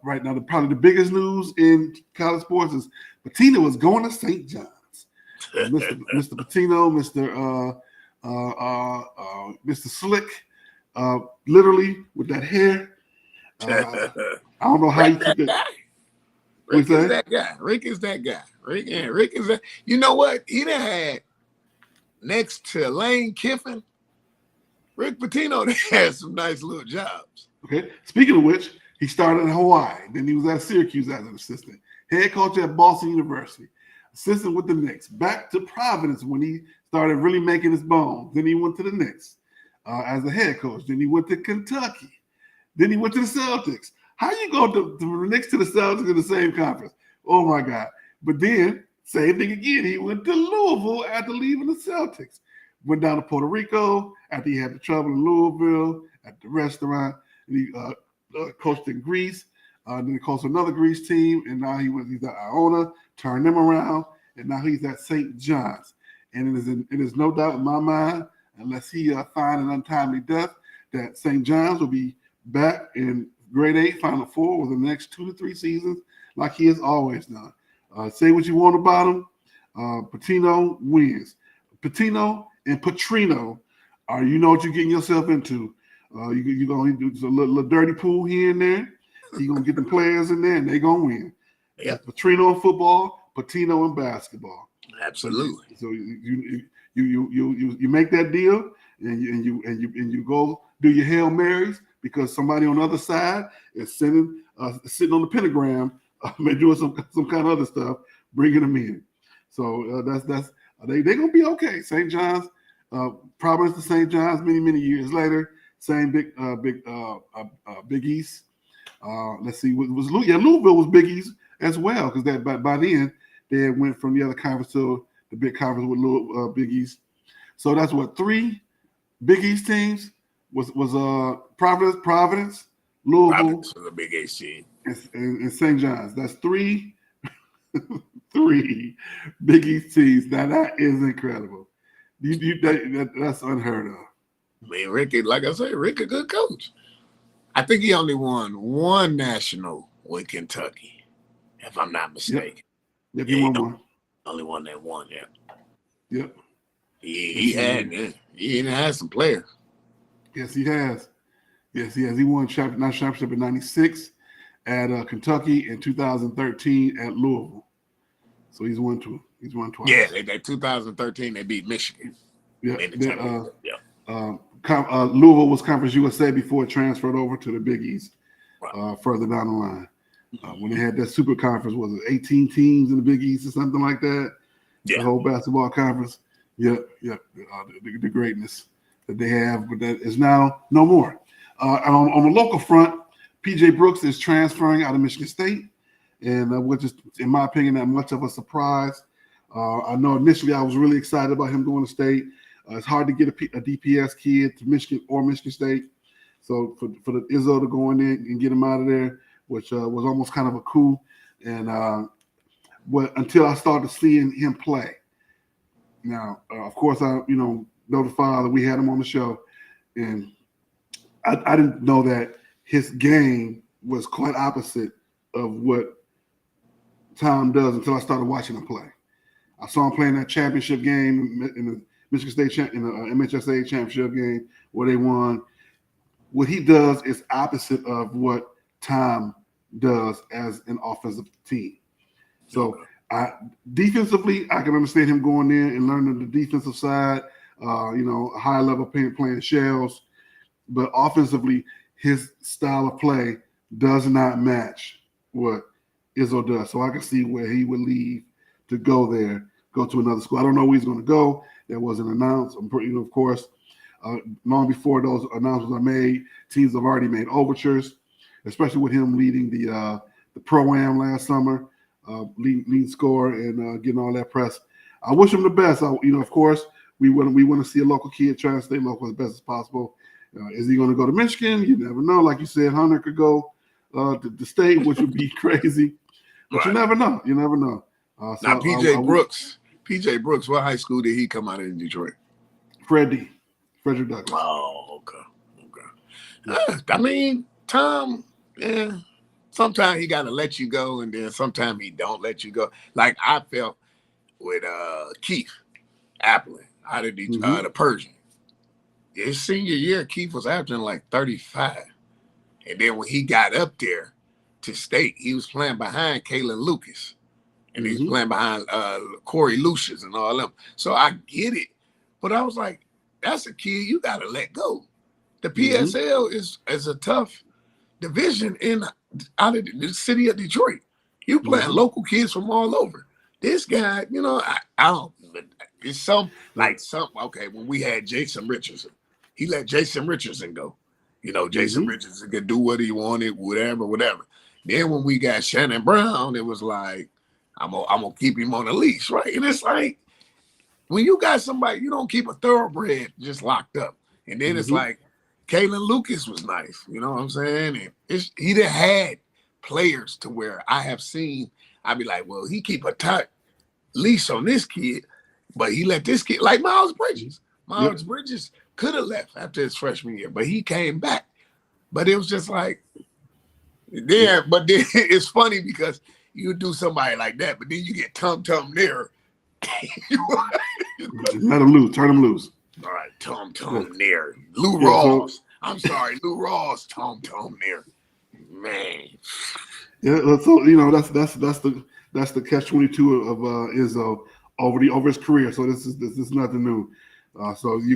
[SPEAKER 1] Right now, probably the biggest news in college sports is Pitino is going to St. John's. Mr. Pitino, Mr. Slick, literally with that hair. I don't know how you took it.
[SPEAKER 2] Rick is that guy. Rick is that guy. Rick is that. You know what? He done had next to Lane Kiffin. Rick Pitino had some nice little jobs.
[SPEAKER 1] Okay. Speaking of which, he started in Hawaii. Then he was at Syracuse as an assistant. Head coach at Boston University. Assistant with the Knicks. Back to Providence when he started really making his bones. Then he went to the Knicks as a head coach. Then he went to Kentucky. Then he went to the Celtics. How you go to the Knicks to the Celtics in the same conference? Oh, my God. But then, same thing again. He went to Louisville after leaving the Celtics. Went down to Puerto Rico after he had the trouble in Louisville at the restaurant. And he coached in Greece. Then he coached another Greece team. And now he's at Iona, turned them around. And now he's at St. John's. And it is no doubt in my mind, unless he find an untimely death, that St. John's will be back in grade 8, Final Four over the next 2 to 3 seasons, like he has always done. Say what you want about him. Pitino wins. Pitino and Petrino, you know what you're getting yourself into. You're going to do a little dirty pool here and there. You're going to get the players in there, and they're going to win.
[SPEAKER 2] Yep.
[SPEAKER 1] Petrino in football, Pitino in basketball.
[SPEAKER 2] Absolutely.
[SPEAKER 1] So you make that deal, and you go do your Hail Marys because somebody on the other side is sitting on the pentagram, doing some kind of other stuff, bringing them in. So they're gonna be okay. St. John's, Providence to St. John's, many years later, same Big East. Let's see, Louisville was Big East as well because that by then they had went from the other conference to the big conference with Big East. So that's what 3 Big East teams was Providence, Louisville,
[SPEAKER 2] Providence was a Big East team,
[SPEAKER 1] and St. John's. That's 3 Big East teams. Now that is incredible. That's unheard of.
[SPEAKER 2] I mean, Rick, like I said, Rick a good coach. I think he only won 1 national with Kentucky, if I'm not mistaken.
[SPEAKER 1] Yep, he won 1.
[SPEAKER 2] Only won that 1, yeah.
[SPEAKER 1] Yep.
[SPEAKER 2] He had some players.
[SPEAKER 1] Yes, he has. He won national championship in '96 at Kentucky, in 2013 at Louisville. So he's won 2. He's won twice.
[SPEAKER 2] Yeah, that 2013 they beat Michigan.
[SPEAKER 1] Yeah. Louisville was Conference USA before it transferred over to the Big East. Right. Further down the line, when they had that super conference, was it 18 teams in the Big East or something like that? Yeah. The whole basketball conference. Yep. The greatness that they have, but that is now no more. On the local front, PJ Brooks is transferring out of Michigan State, and which is, in my opinion, not much of a surprise. I know initially I was really excited about him going to state. It's hard to get a DPS kid to Michigan or Michigan State. So for the Izzo to go in there and get him out of there which was almost kind of a coup. And until I started seeing him play. Now, of course, I know the father. We had him on the show, and I didn't know that his game was quite opposite of what Tom does until I started watching him play. I saw him playing that championship game in the Michigan State in the MHSA championship game where they won. What he does is opposite of what Tom does as an offensive team. So defensively, I can understand him going there and learning the defensive side, a high level playing shells. But offensively, his style of play does not match what Izzo does. So I can see where he would leave to go to another school. I don't know where he's going to go. That wasn't announced. Of course, long before those announcements are made, teams have already made overtures, especially with him leading the Pro-Am last summer, lead scorer and getting all that press. I wish him the best. Of course, we want to see a local kid trying to stay local as best as possible. Is he going to go to Michigan? You never know. Like you said, Hunter could go to the state, which would be crazy. But you never know. You never know.
[SPEAKER 2] Now, PJ Brooks, what high school did he come out of in Detroit?
[SPEAKER 1] Frederick Douglass.
[SPEAKER 2] Oh, okay. I mean, Tom, sometimes he got to let you go, and then sometimes he don't let you go. Like I felt with Keith Applin out of the Persian. His senior year, Keith was averaging like 35. And then when he got up there to state, he was playing behind Kalen Lucas. And he was playing behind Corey Lucius and all them. So I get it. But I was like, that's a kid you got to let go. The PSL is a tough division out of the city of Detroit. You playing local kids from all over. This guy, I don't. It's okay, when we had Jason Richardson, he let Jason Richardson go. Jason Richardson could do what he wanted, whatever. Then when we got Shannon Brown, it was like, I'm gonna keep him on a leash, right? And it's like, when you got somebody, you don't keep a thoroughbred just locked up. And then it's like, Kalen Lucas was nice, you know what I'm saying? And he done had players to where I have seen, I'd be like, well, he keep a tight leash on this kid, but he let this kid, like Miles Bridges. Miles Bridges could have left after his freshman year, but he came back. But it was just like, but then it's funny because you do somebody like that, but then you get Tom there.
[SPEAKER 1] Let him loose, turn him loose.
[SPEAKER 2] All right, Tom there. Lou Ross. I'm sorry, Lou Ross, Tom there. Man.
[SPEAKER 1] Yeah, so that's the catch-22 of Izzo over his career. So this is nothing new. So when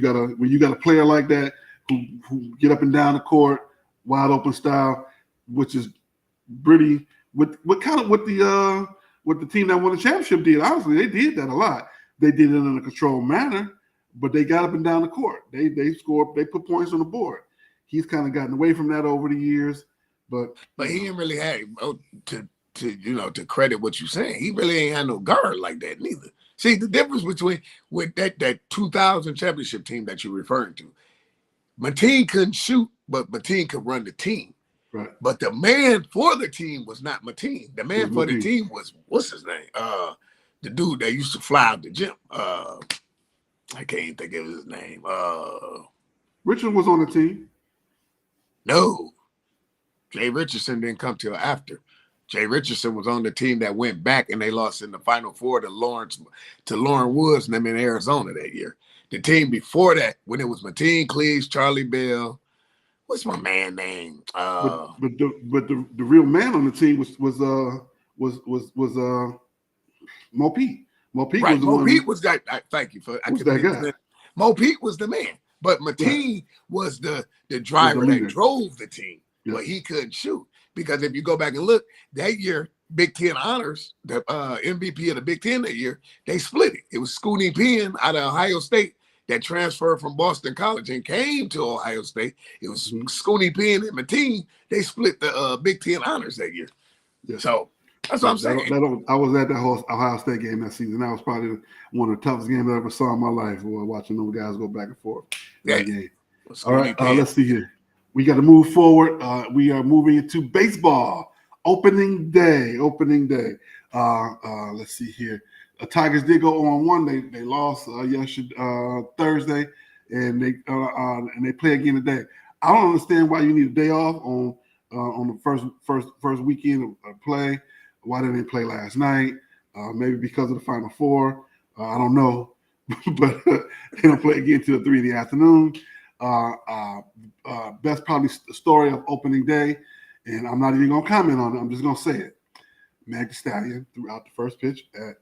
[SPEAKER 1] you got a player like that who get up and down the court, wide open style, which is pretty what the team that won the championship did. Honestly, they did that a lot. They did it in a controlled manner, but they got up and down the court. They scored. They put points on the board. He's kind of gotten away from that over the years, but
[SPEAKER 2] he didn't really have to credit what you're saying. He really ain't had no guard like that neither. See, the difference with that 2000 championship team that you're referring to, Mateen couldn't shoot, but Mateen could run the team.
[SPEAKER 1] Right.
[SPEAKER 2] But the man for the team was not Mateen. The man for the team was, what's his name? The dude that used to fly out the gym. I can't even think of his name.
[SPEAKER 1] Richard was on the team.
[SPEAKER 2] No. Jay Richardson didn't come till after. Jay Richardson was on the team that went back and they lost in the Final Four to Lauren Woods and them in Arizona that year. The team before that, when it was Mateen Cleaves, Charlie Bell, what's my man name?
[SPEAKER 1] But the real man on the team was Mo Pete. Mo Pete
[SPEAKER 2] right.
[SPEAKER 1] was the
[SPEAKER 2] Mo
[SPEAKER 1] one.
[SPEAKER 2] Pete was that. Thank you for.
[SPEAKER 1] Was that guy?
[SPEAKER 2] Mo Pete was the man, but Mateen was the driver that drove the team, but he couldn't shoot. Because if you go back and look, that year, Big Ten honors, the MVP of the Big Ten that year, they split it. It was Scooney Penn out of Ohio State that transferred from Boston College and came to Ohio State. It was Scooney Penn and Mateen. They split the Big Ten honors that year. Yeah. So that's what I'm saying.
[SPEAKER 1] I was at that whole Ohio State game that season. That was probably one of the toughest games I ever saw in my life. Watching those guys go back and forth. That game. All right, let's see here. We got to move forward. We are moving into baseball. Opening day. Let's see here. Tigers did go on one. They lost yesterday, Thursday, and they play again today. I don't understand why you need a day off on the first weekend of play. Why didn't they play last night? Maybe because of the Final Four. I don't know, but they don't play again till 3 in the afternoon. Best probably story of opening day, and I'm not even gonna comment on it. I'm just gonna say it. Meg Thee Stallion threw out the first pitch at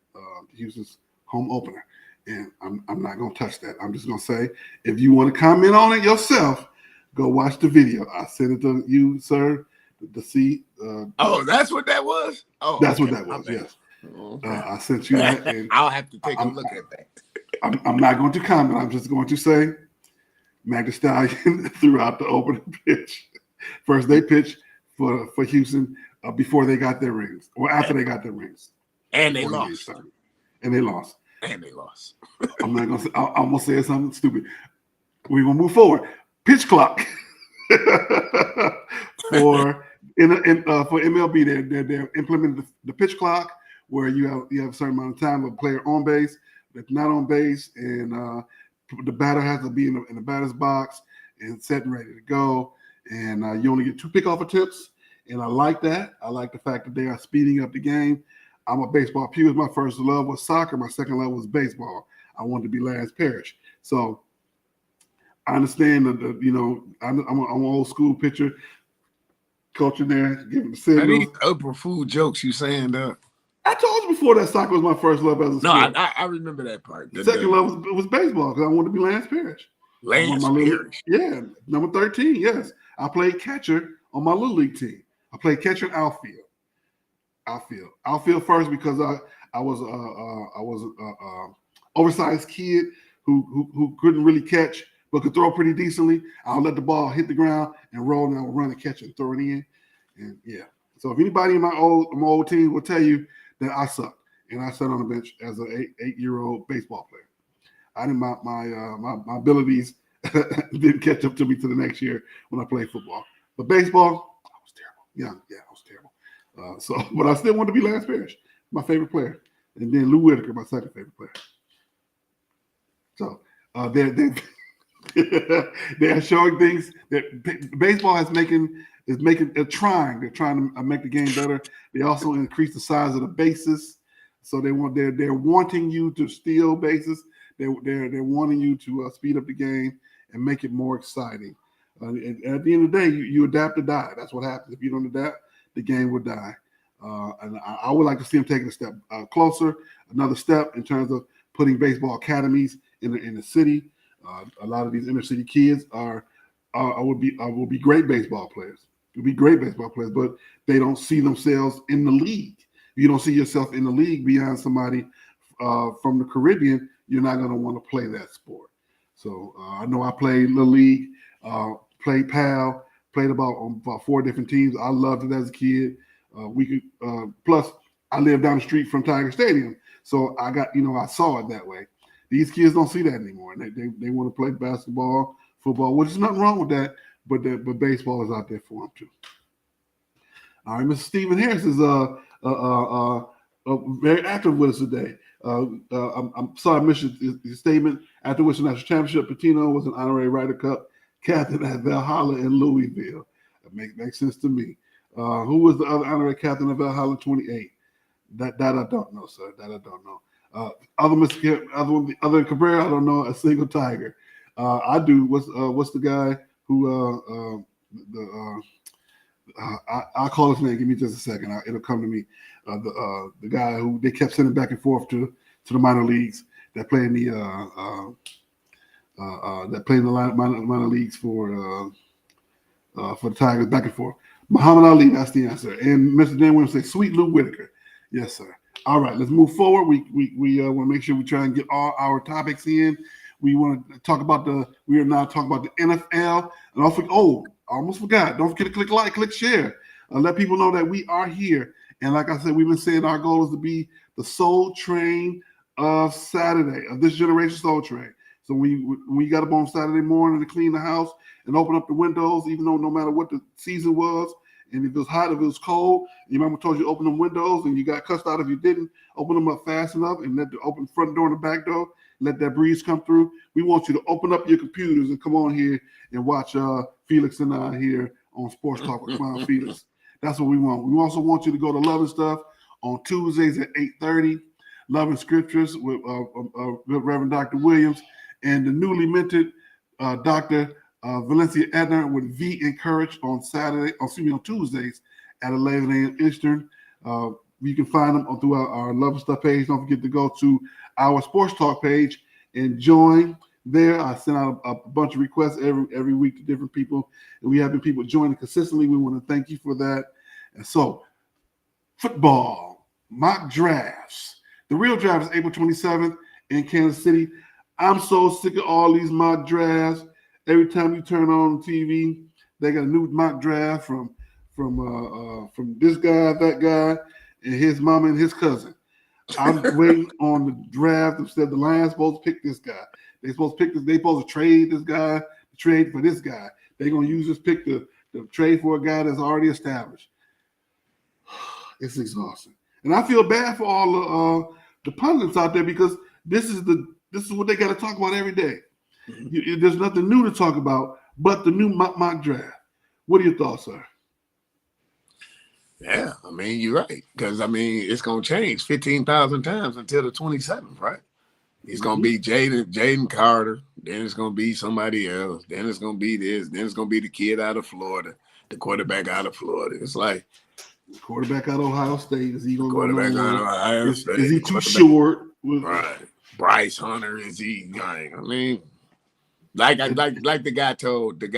[SPEAKER 1] Houston's home opener, and I'm not gonna touch that. I'm just gonna say, if you want to comment on it yourself, go watch the video. I sent it to you, sir, to see.
[SPEAKER 2] That's what that was. Oh,
[SPEAKER 1] that's what that was. Yes, I sent you that, and
[SPEAKER 2] I'll have to take a look at that.
[SPEAKER 1] I'm not going to comment. I'm just going to say, Meg Thee Stallion threw out the opening pitch. First, they pitched for Houston before they got their rings, or after they got their rings,
[SPEAKER 2] and they lost.
[SPEAKER 1] And they lost. I'm not gonna say. I'm gonna say something stupid. We're gonna move forward. Pitch clock for MLB. They're implementing the pitch clock where you have a certain amount of time of a player on base that's not on base, and the batter has to be in the batter's box and set and ready to go. And you only get 2 pickoff attempts, and I like that. I like the fact that they are speeding up the game. I'm a baseball purist. My first love was soccer. My second love was baseball. I wanted to be Lance Parrish. So I understand that, I'm an old school pitcher, coaching there, giving the signals.
[SPEAKER 2] These April Fool jokes you saying that.
[SPEAKER 1] I told you before that soccer was my first love as a sport.
[SPEAKER 2] No, I remember that part.
[SPEAKER 1] The second love was baseball because I wanted to be Lance Parrish.
[SPEAKER 2] Lance Parrish.
[SPEAKER 1] Yeah, number 13, yes. I played catcher on my Little League team. I played catcher and outfield. Outfield first because I was a oversized kid who couldn't really catch but could throw pretty decently. I'll let the ball hit the ground and roll, and I'll run and catch it and throw it in. And yeah. So if anybody in my old team will tell you that I sucked, and I sat on the bench as an 8-year-old baseball player. I didn't my abilities didn't catch up to me to the next year when I played football. But baseball, I was terrible. Yeah, I was terrible. But I still wanted to be Lance Parrish, my favorite player, and then Lou Whitaker, my second favorite player. So they're showing things that baseball is trying. They're trying to make the game better. They also increase the size of the bases, so they're wanting you to steal bases. They're wanting you to speed up the game and make it more exciting. And at the end of the day, you adapt or die. That's what happens. If you don't adapt, the game will die. And I would like to see them taking a step closer, another step in terms of putting baseball academies in the city. A lot of these inner city kids will be great baseball players. Will be great baseball players, but they don't see themselves in the league. If you don't see yourself in the league beyond somebody from the Caribbean, you're not going to want to play that sport. So I know I played Little League, played PAL, played about 4 different teams. I loved it as a kid. Plus I lived down the street from Tiger Stadium, so I saw it that way. These kids don't see that anymore. They want to play basketball, football, which is nothing wrong with that, but baseball is out there for them too. All right, Mr. Stephen Harris is very active with us today. I'm sorry I missed his statement. After which the national championship, Patino was an honorary Ryder Cup captain at Valhalla in Louisville. That makes sense to me. Who was the other honorary captain of Valhalla 28? That I don't know, sir. That I don't know. Other than Cabrera, I don't know a single Tiger. I do. What's the guy who I'll call his name. Give me just a second. It'll come to me. The guy who they kept sending back and forth to the minor leagues that play in the minor leagues for the Tigers back and forth. Muhammad Ali, that's the answer. And Mr. Dan Williams say, "Sweet Lou Whitaker." Yes, sir. All right, let's move forward. We want to make sure we try and get all our topics in. We want to talk about we are now talking about the NFL. And I almost forgot. Don't forget to click like, click share. Let people know that we are here. And like I said, we've been saying our goal is to be the Soul Train of Saturday, of this generation Soul Train. So when we got up on Saturday morning to clean the house and open up the windows, even though no matter what the season was, And if it was hot, if it was cold, your mama told you to open them windows and you got cussed out if you didn't open them up fast enough and let the open front door and the back door, let that breeze come through. We want you to open up your computers and come on here and watch Felix and I here on Sports Talk with Kamau Felix. That's what we want. We also want you to go to Love and Stuff on Tuesdays at 8:30. Love and Scriptures with Reverend Dr. Williams and the newly minted Dr. Valencia Edner with V Encourage on Tuesdays at 11 a.m. Eastern. You can find them through our Love and Stuff page. Don't forget to go to our Sports Talk page and join there. I send out a bunch of requests every week to different people, and we have been people joining consistently. We want to thank you for that. And so, football, mock drafts. The real draft is April 27th in Kansas City. I'm so sick of all these mock drafts. Every time you turn on TV, they got a new mock draft from this guy, that guy, and his mama and his cousin. I'm waiting on the draft. Instead, the Lions supposed to pick this guy. They supposed to pick this. They supposed to trade this guy, trade for this guy. They're gonna use this pick to trade for a guy that's already established. It's exhausting, and I feel bad for all the pundits out there because this is what they got to talk about every day. There's nothing new to talk about but the new mock draft. What are your thoughts, sir?
[SPEAKER 2] Yeah, I mean, you're right. Because, I mean, it's going to change 15,000 times until the 27th, right? It's going to be Jaden Carter. Then it's going to be somebody else. Then it's going to be this. Then it's going to be the kid out of Florida, the quarterback out of Florida. It's like.
[SPEAKER 1] Quarterback out of Ohio State. Is he going to
[SPEAKER 2] quarterback out of Ohio State?
[SPEAKER 1] Is he too short?
[SPEAKER 2] Right. Bryce Hunter, is he? I mean, like the guy told Tim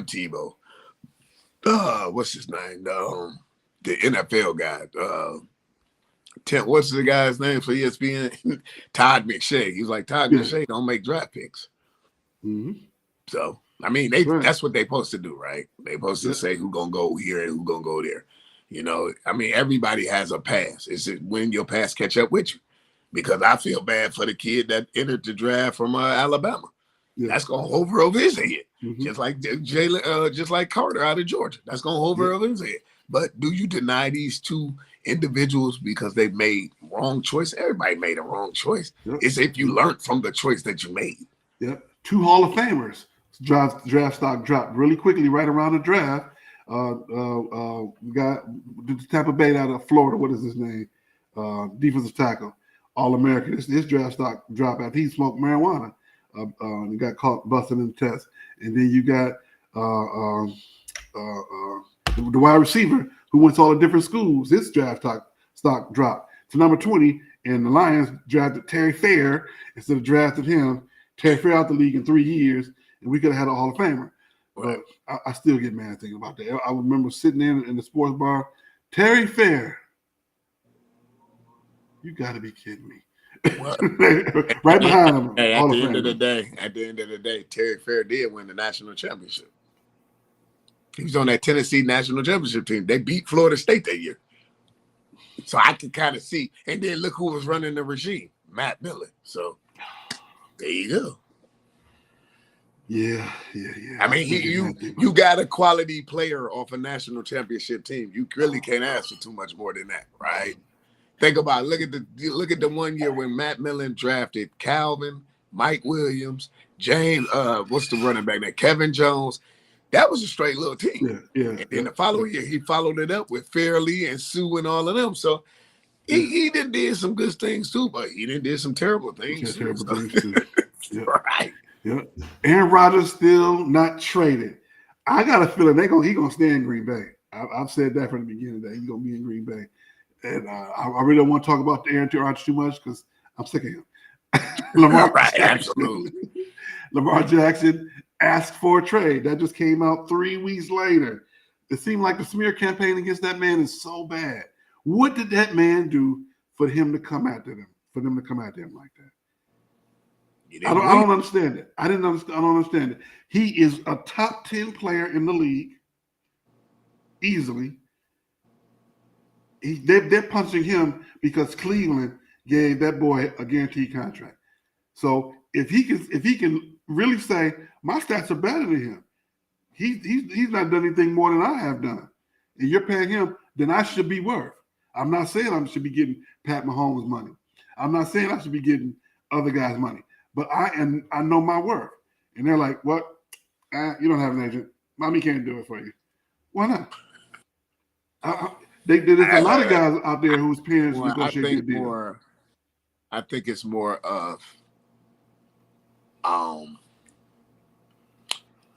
[SPEAKER 2] Tebow. What's his name? The NFL guy. Tim, what's the guy's name for ESPN? Todd McShay. He was like, Todd McShay don't make draft picks.
[SPEAKER 1] Mm-hmm.
[SPEAKER 2] So, I mean, that's what they're supposed to do, right? They're supposed to say who's going to go here and who's going to go there. You know, I mean, everybody has a pass. It's just when your pass catch up with you. Because I feel bad for the kid that entered the draft from Alabama. Yeah. That's going to hover over his head. Mm-hmm. Just like Carter out of Georgia. That's going to hover over his head. But do you deny these two individuals because they've made wrong choice? Everybody made a wrong choice. Yep. It's if you learned from the choice that you made.
[SPEAKER 1] Yeah. 2 Hall of Famers. Draft stock dropped really quickly right around the draft. We got the Tampa Bay out of Florida. What is his name? Defensive tackle. All-American. His draft stock dropped after he smoked marijuana. He got caught busting in the test. And then you got the wide receiver who went to all the different schools. His draft stock dropped to number 20, and the Lions drafted Terry Fair instead of drafted him. Terry Fair out the league in 3 years, and we could have had a Hall of Famer. But I still get mad thinking about that. I remember sitting in the sports bar, Terry Fair. You got to be kidding me. Right behind him.
[SPEAKER 2] Hey, at the end of the day, Terry Fair did win the national championship. He was on that Tennessee national championship team. They beat Florida State that year. So I could kind of see. And then look who was running the regime, Matt Miller. So there you go.
[SPEAKER 1] Yeah.
[SPEAKER 2] I mean, you got a quality player off a national championship team. You really can't ask for too much more than that, right? Think about it. Look at the 1 year when Matt Millen drafted Calvin, Mike Williams, James. What's the running back there? Kevin Jones. That was a straight little team. Yeah. And then the following year, he followed it up with Fairley and Sue and all of them. So he did some good things too, but he did some terrible things.
[SPEAKER 1] Things too. Yep.
[SPEAKER 2] Right.
[SPEAKER 1] Yeah. Aaron Rodgers still not traded. I got a feeling he gonna stay in Green Bay. I've said that from the beginning that he's gonna be in Green Bay. And I really don't want to talk about Aaron Rodgers too much because I'm sick of him. Lamar Jackson asked for a trade. That just came out 3 weeks later. It seemed like the smear campaign against that man is so bad. What did that man do for him to come after them? For them to come after him like that? I don't understand it. I don't understand it. He is a top 10 player in the league, easily. They're punching him because Cleveland gave that boy a guaranteed contract. So if he can really say my stats are better than him, He's not done anything more than I have done. And you're paying him, then I should be worth. I'm not saying I should be getting Pat Mahomes money. I'm not saying I should be getting other guys' money. But I know my worth. And they're like, what? You don't have an agent. Mommy can't do it for you. Why not? There's a lot of guys out there whose parents negotiate their deal.
[SPEAKER 2] I think it's more of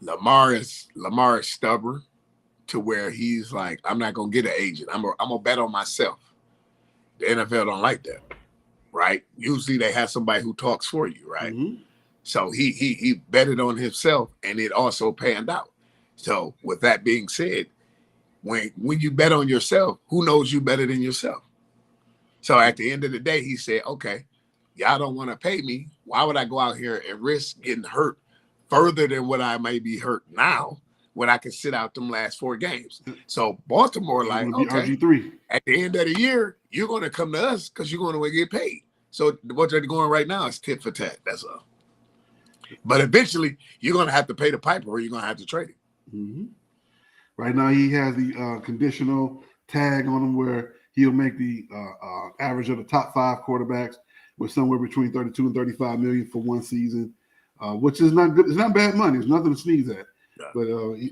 [SPEAKER 2] Lamar is stubborn to where he's like, I'm not gonna get an agent. I'm gonna bet on myself. The NFL don't like that, right? Usually they have somebody who talks for you, right? Mm-hmm. So he betted on himself, and it also panned out. So with that being said, when you bet on yourself, who knows you better than yourself? So at the end of the day, he said, okay, y'all don't want to pay me. Why would I go out here and risk getting hurt further than what I may be hurt now when I can sit out them last 4 games? So Baltimore, like, okay, RG3. At the end of the year, you're going to come to us because you're going to get paid. So what they're going right now is tit for tat. That's all. But eventually, you're going to have to pay the piper or you're going to have to trade him.
[SPEAKER 1] Mm-hmm. Right now, he has the conditional tag on him where he'll make the average of the top 5 quarterbacks with somewhere between 32 and 35 million for one season, which is not good. It's not bad money. It's nothing to sneeze at.
[SPEAKER 2] No, but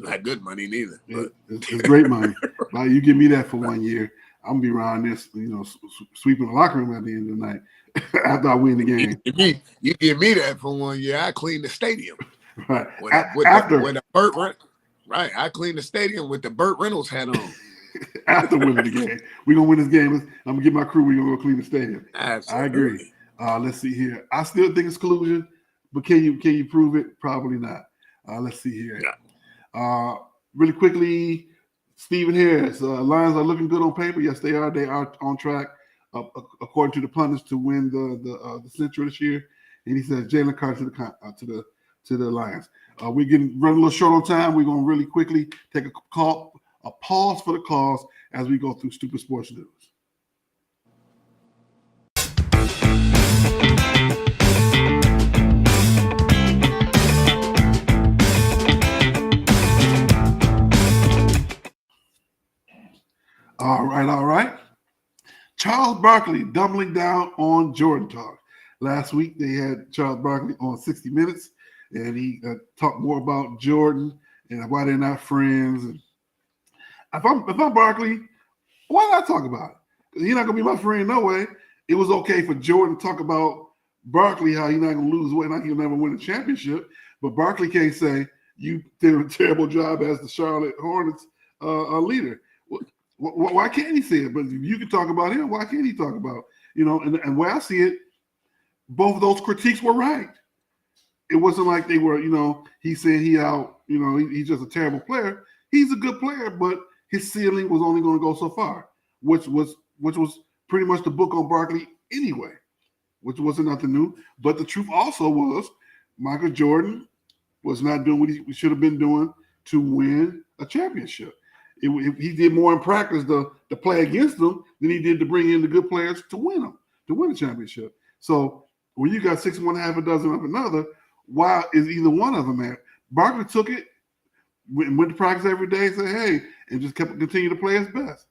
[SPEAKER 2] not good money neither.
[SPEAKER 1] It's great money. Like, you give me that for 1 year, I'm gonna be around this, sweeping the locker room at the end of the night after I win the game.
[SPEAKER 2] You give me that for 1 year, I clean the stadium.
[SPEAKER 1] Right.
[SPEAKER 2] I clean the stadium with the Burt Reynolds hat on.
[SPEAKER 1] After winning the game, we're gonna win this game. I'm gonna get my crew. We're gonna go clean the stadium.
[SPEAKER 2] Absolutely.
[SPEAKER 1] I agree. Let's see here. I still think it's collusion, but can you prove it? Probably not. Let's see here. Yeah. Really quickly, Stephen Harris. Lions are looking good on paper. Yes, they are. They are on track, according to the pundits, to win the Central this year. And he says Jalen Carter to the Lions. We're running a little short on time. We're gonna really quickly take a pause for the cause as we go through Stupid Sports News. All right. Charles Barkley doubling down on Jordan talk. Last week they had Charles Barkley on 60 Minutes, and he talked more about Jordan and why they're not friends. And if I'm Barkley, why not talk about it? Because he's not gonna be my friend no way. It was okay for Jordan to talk about Barkley, how he's not gonna lose weight, like he'll never win a championship. But Barkley can't say you did a terrible job as the Charlotte Hornets leader. Why can't he say it? But if you can talk about him, why can't he talk about, and where I see it, both of those critiques were right. It wasn't like they were, he said he's just a terrible player. He's a good player, but his ceiling was only going to go so far, which was pretty much the book on Barkley anyway, which wasn't nothing new. But the truth also was Michael Jordan was not doing what he should have been doing to win a championship. He did more in practice to play against them than he did to bring in the good players to win a championship. So when you got 6 of one, half a dozen of another, why is either one of them at? Barkley took it, went to practice every day, said, hey, and just continue to play his best.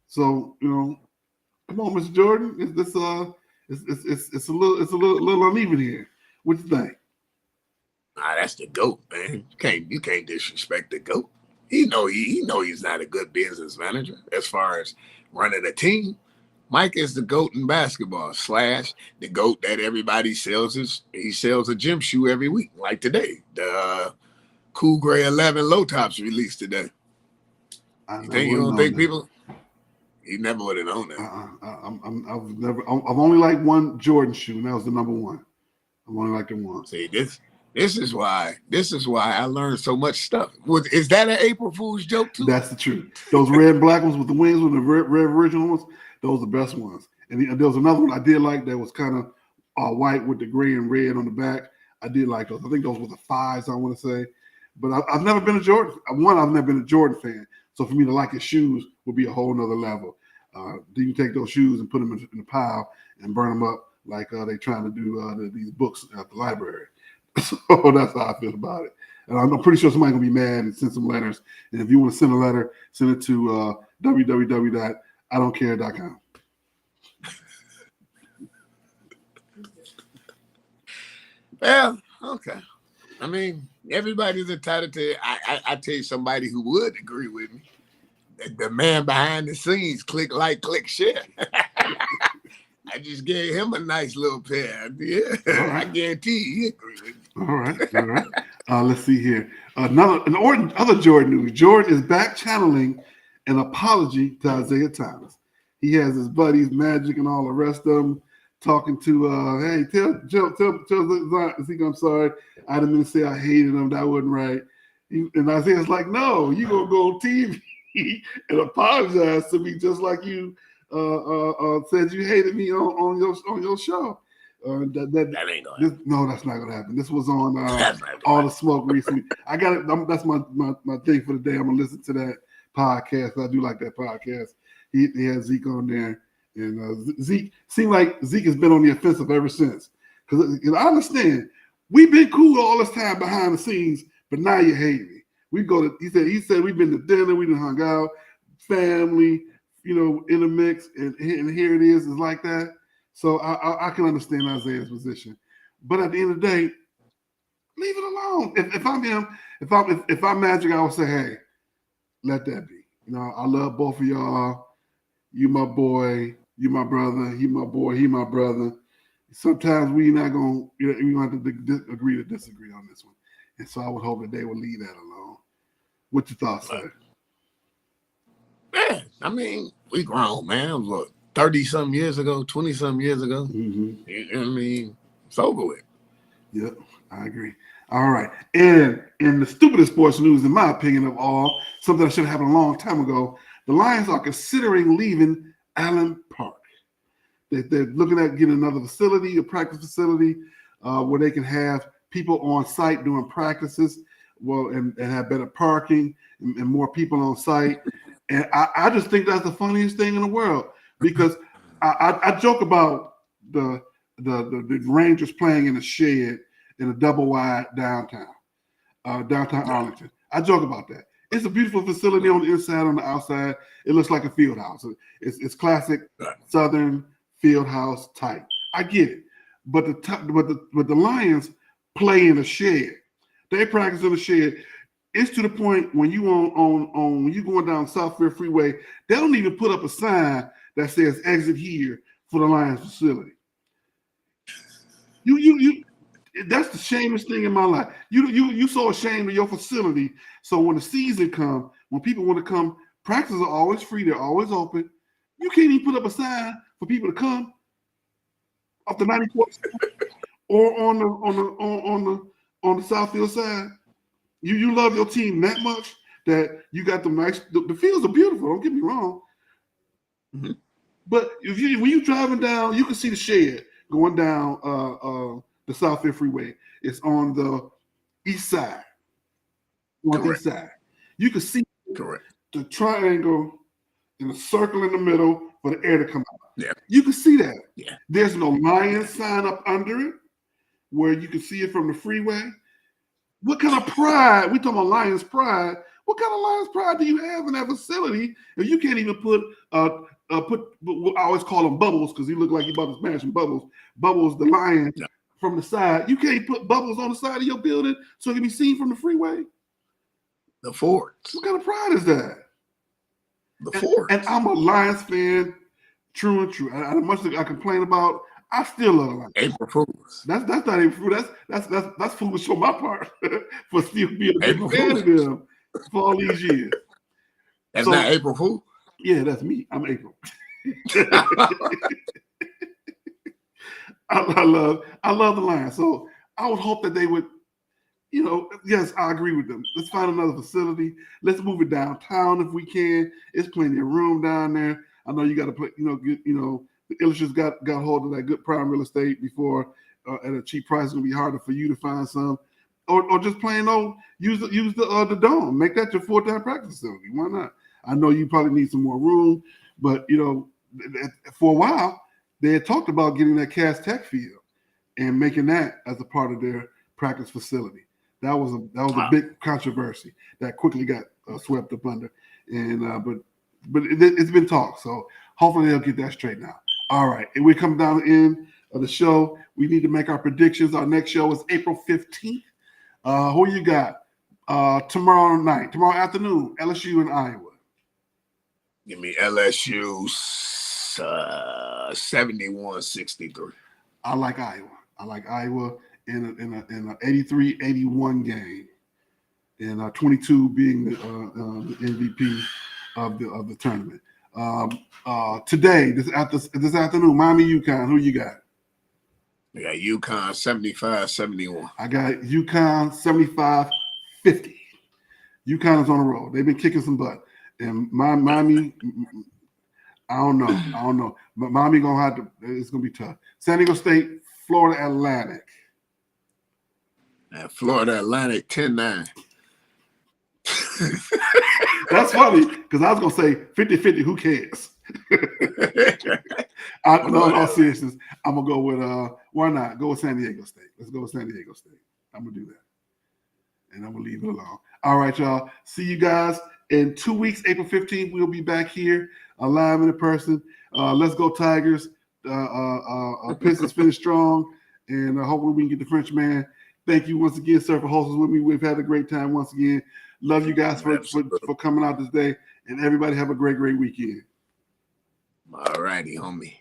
[SPEAKER 1] So, come on, Mr. Jordan. It's a little uneven here. What you think?
[SPEAKER 2] That's the GOAT, man. You can't disrespect the GOAT. He know he's not a good business manager as far as running a team. Mike is the GOAT in basketball / the GOAT that everybody sells. He sells a gym shoe every week, like today. The Cool Gray 11 low tops released today. You don't think people? He never would have known that.
[SPEAKER 1] I've only liked one Jordan shoe, and that was the number 1. I've only liked the one.
[SPEAKER 2] See, this is why I learned so much stuff. Is that an April Fool's joke too?
[SPEAKER 1] That's the truth. Those red and black ones with the wings, with the red original ones, those are the best ones. And there was another one I did like that was kind of white with the gray and red on the back. I did like those. I think those were the 5s, I want to say. But I've never been a Jordan. I've never been a Jordan fan. So for me to like his shoes would be a whole nother level. Then you take those shoes and put them in a pile and burn them up like they're trying to do these books at the library. So that's how I feel about it. And I'm pretty sure somebody's gonna be mad and send some letters. And if you want to send a letter, send it to www.idon'tcare.com.
[SPEAKER 2] Well, okay. I mean, everybody's entitled to. I tell you, somebody who would agree with me. The man behind the scenes, click like, click share. I just gave him a nice little pair. Yeah, right. I guarantee he agree with me.
[SPEAKER 1] All right. Let's see here. Other Jordan news. Jordan is back channeling an apology to Isaiah Thomas. He has his buddies, Magic and all the rest of them, talking to, hey, tell Zeke I'm sorry. I didn't mean to say I hated him. That wasn't right. And Isaiah's like, no, you going to go on TV and apologize to me just like you said you hated me on your show.
[SPEAKER 2] That ain't gonna happen.
[SPEAKER 1] No, that's not gonna happen. This was on All the Smoke recently. I got it. That's my thing for the day. I'm gonna listen to that podcast. I do like that podcast. He has Zeke on there, and Zeke seemed like Zeke has been on the offensive ever since. Because I understand we've been cool all this time behind the scenes, but now you hate me. We go to he said we've been to dinner, we done hung out, family, in the mix, and here it is. It's like that. So I can understand Isaiah's position, but at the end of the day, leave it alone. If I'm him, if I'm Magic, I would say, hey, let that be. I love both of y'all. You my boy, you my brother. He my boy, he my brother. Sometimes we not gonna, we have to agree to disagree on this one, and so I would hope that they will leave that alone. What's your thoughts, sir?
[SPEAKER 2] Man, I mean, we grown, man. Look. 30-some years ago, 20-some years ago.
[SPEAKER 1] Mm-hmm.
[SPEAKER 2] I mean, it's over with.
[SPEAKER 1] Yep, I agree. All right. And in the stupidest sports news, in my opinion of all, something that should have happened a long time ago, the Lions are considering leaving Allen Park. They're looking at getting another facility, a practice facility, where they can have people on site doing practices, and have better parking and more people on site. And I just think that's the funniest thing in the world. Because I joke about the Rangers playing in a shed in a double wide downtown Arlington. I joke about that. It's a beautiful facility on the inside, on the outside. It looks like a field house. It's classic Southern field house type. I get it, but the Lions play in a shed. They practice in a shed. It's to the point when you when you going down Southfield Freeway, they don't even put up a sign that says exit here for the Lions facility. You that's the shamest thing in my life. You so ashamed of your facility. So when the season comes, when people want to come, practices are always free, they're always open. You can't even put up a sign for people to come off the 94th or on the Southfield side. You love your team that much that you got the fields are beautiful, don't get me wrong. Mm-hmm. But when you're driving down, you can see the shed going down the Southfield Freeway. It's on the east side. On the east side. You can see the triangle and the circle in the middle for the air to come out.
[SPEAKER 2] Yeah.
[SPEAKER 1] You can see that.
[SPEAKER 2] Yeah.
[SPEAKER 1] There's no Lions sign up under it where you can see it from the freeway. What kind of pride? We talking about Lions pride. What kind of Lions pride do you have in that facility if you can't even put I always call them Bubbles because you look like you're about to smash some Bubbles. Bubbles, the lion from the side. You can't put Bubbles on the side of your building so it can be seen from the freeway.
[SPEAKER 2] The forts.
[SPEAKER 1] What kind of pride is that?
[SPEAKER 2] The forts.
[SPEAKER 1] And I'm a Lions fan, true and true. As much as I complain about, I still love Lions.
[SPEAKER 2] April Fools.
[SPEAKER 1] That's not April Fools. That's foolish on my part for still being a
[SPEAKER 2] April
[SPEAKER 1] fan of them for all these years.
[SPEAKER 2] That's not April Fool?
[SPEAKER 1] Yeah, that's me. I'm April. I love the Lions. So I would hope that they would, yes, I agree with them. Let's find another facility. Let's move it downtown if we can. There's plenty of room down there. I know you got to put, the Illustrators got hold of that good prime real estate before at a cheap price. It's gonna be harder for you to find some, or just plain old use the dome. Make that your full-time practice facility. Why not? I know you probably need some more room, but for a while they had talked about getting that Cass Tech field and making that as a part of their practice facility. That was a big controversy that quickly got swept up under. And but it's been talked. So hopefully they'll get that straightened out. All right, and we come down to the end of the show. We need to make our predictions. Our next show is April 15th. Who you got? Tomorrow afternoon, LSU and Iowa.
[SPEAKER 2] Give me LSU 71-63.
[SPEAKER 1] I like Iowa. In an 83-81 game, and 22 being the MVP of the tournament. Today, this afternoon, Miami, UConn. Who you got?
[SPEAKER 2] I got UConn 75-71.
[SPEAKER 1] I got UConn 75-50. UConn is on the road. They've been kicking some butt. And Miami, I don't know. But Miami gonna have to. It's gonna be tough. San Diego State, Florida Atlantic.
[SPEAKER 2] And Florida Atlantic 10-9.
[SPEAKER 1] That's funny because I was gonna say 50-50. Who cares? In all seriousness, I'm gonna go with why not? Go with San Diego State. Let's go with San Diego State. I'm gonna do that, and I'm gonna leave it alone. All right, y'all. See you guys in 2 weeks. April 15th, we'll be back here live in person. Let's go Tigers. Pistons finish strong, and hopefully we can get the French man. Thank you once again, sir, for hosting with me. We've had a great time once again. Love you guys for coming out this day, and everybody have a great weekend.
[SPEAKER 2] All righty, homie.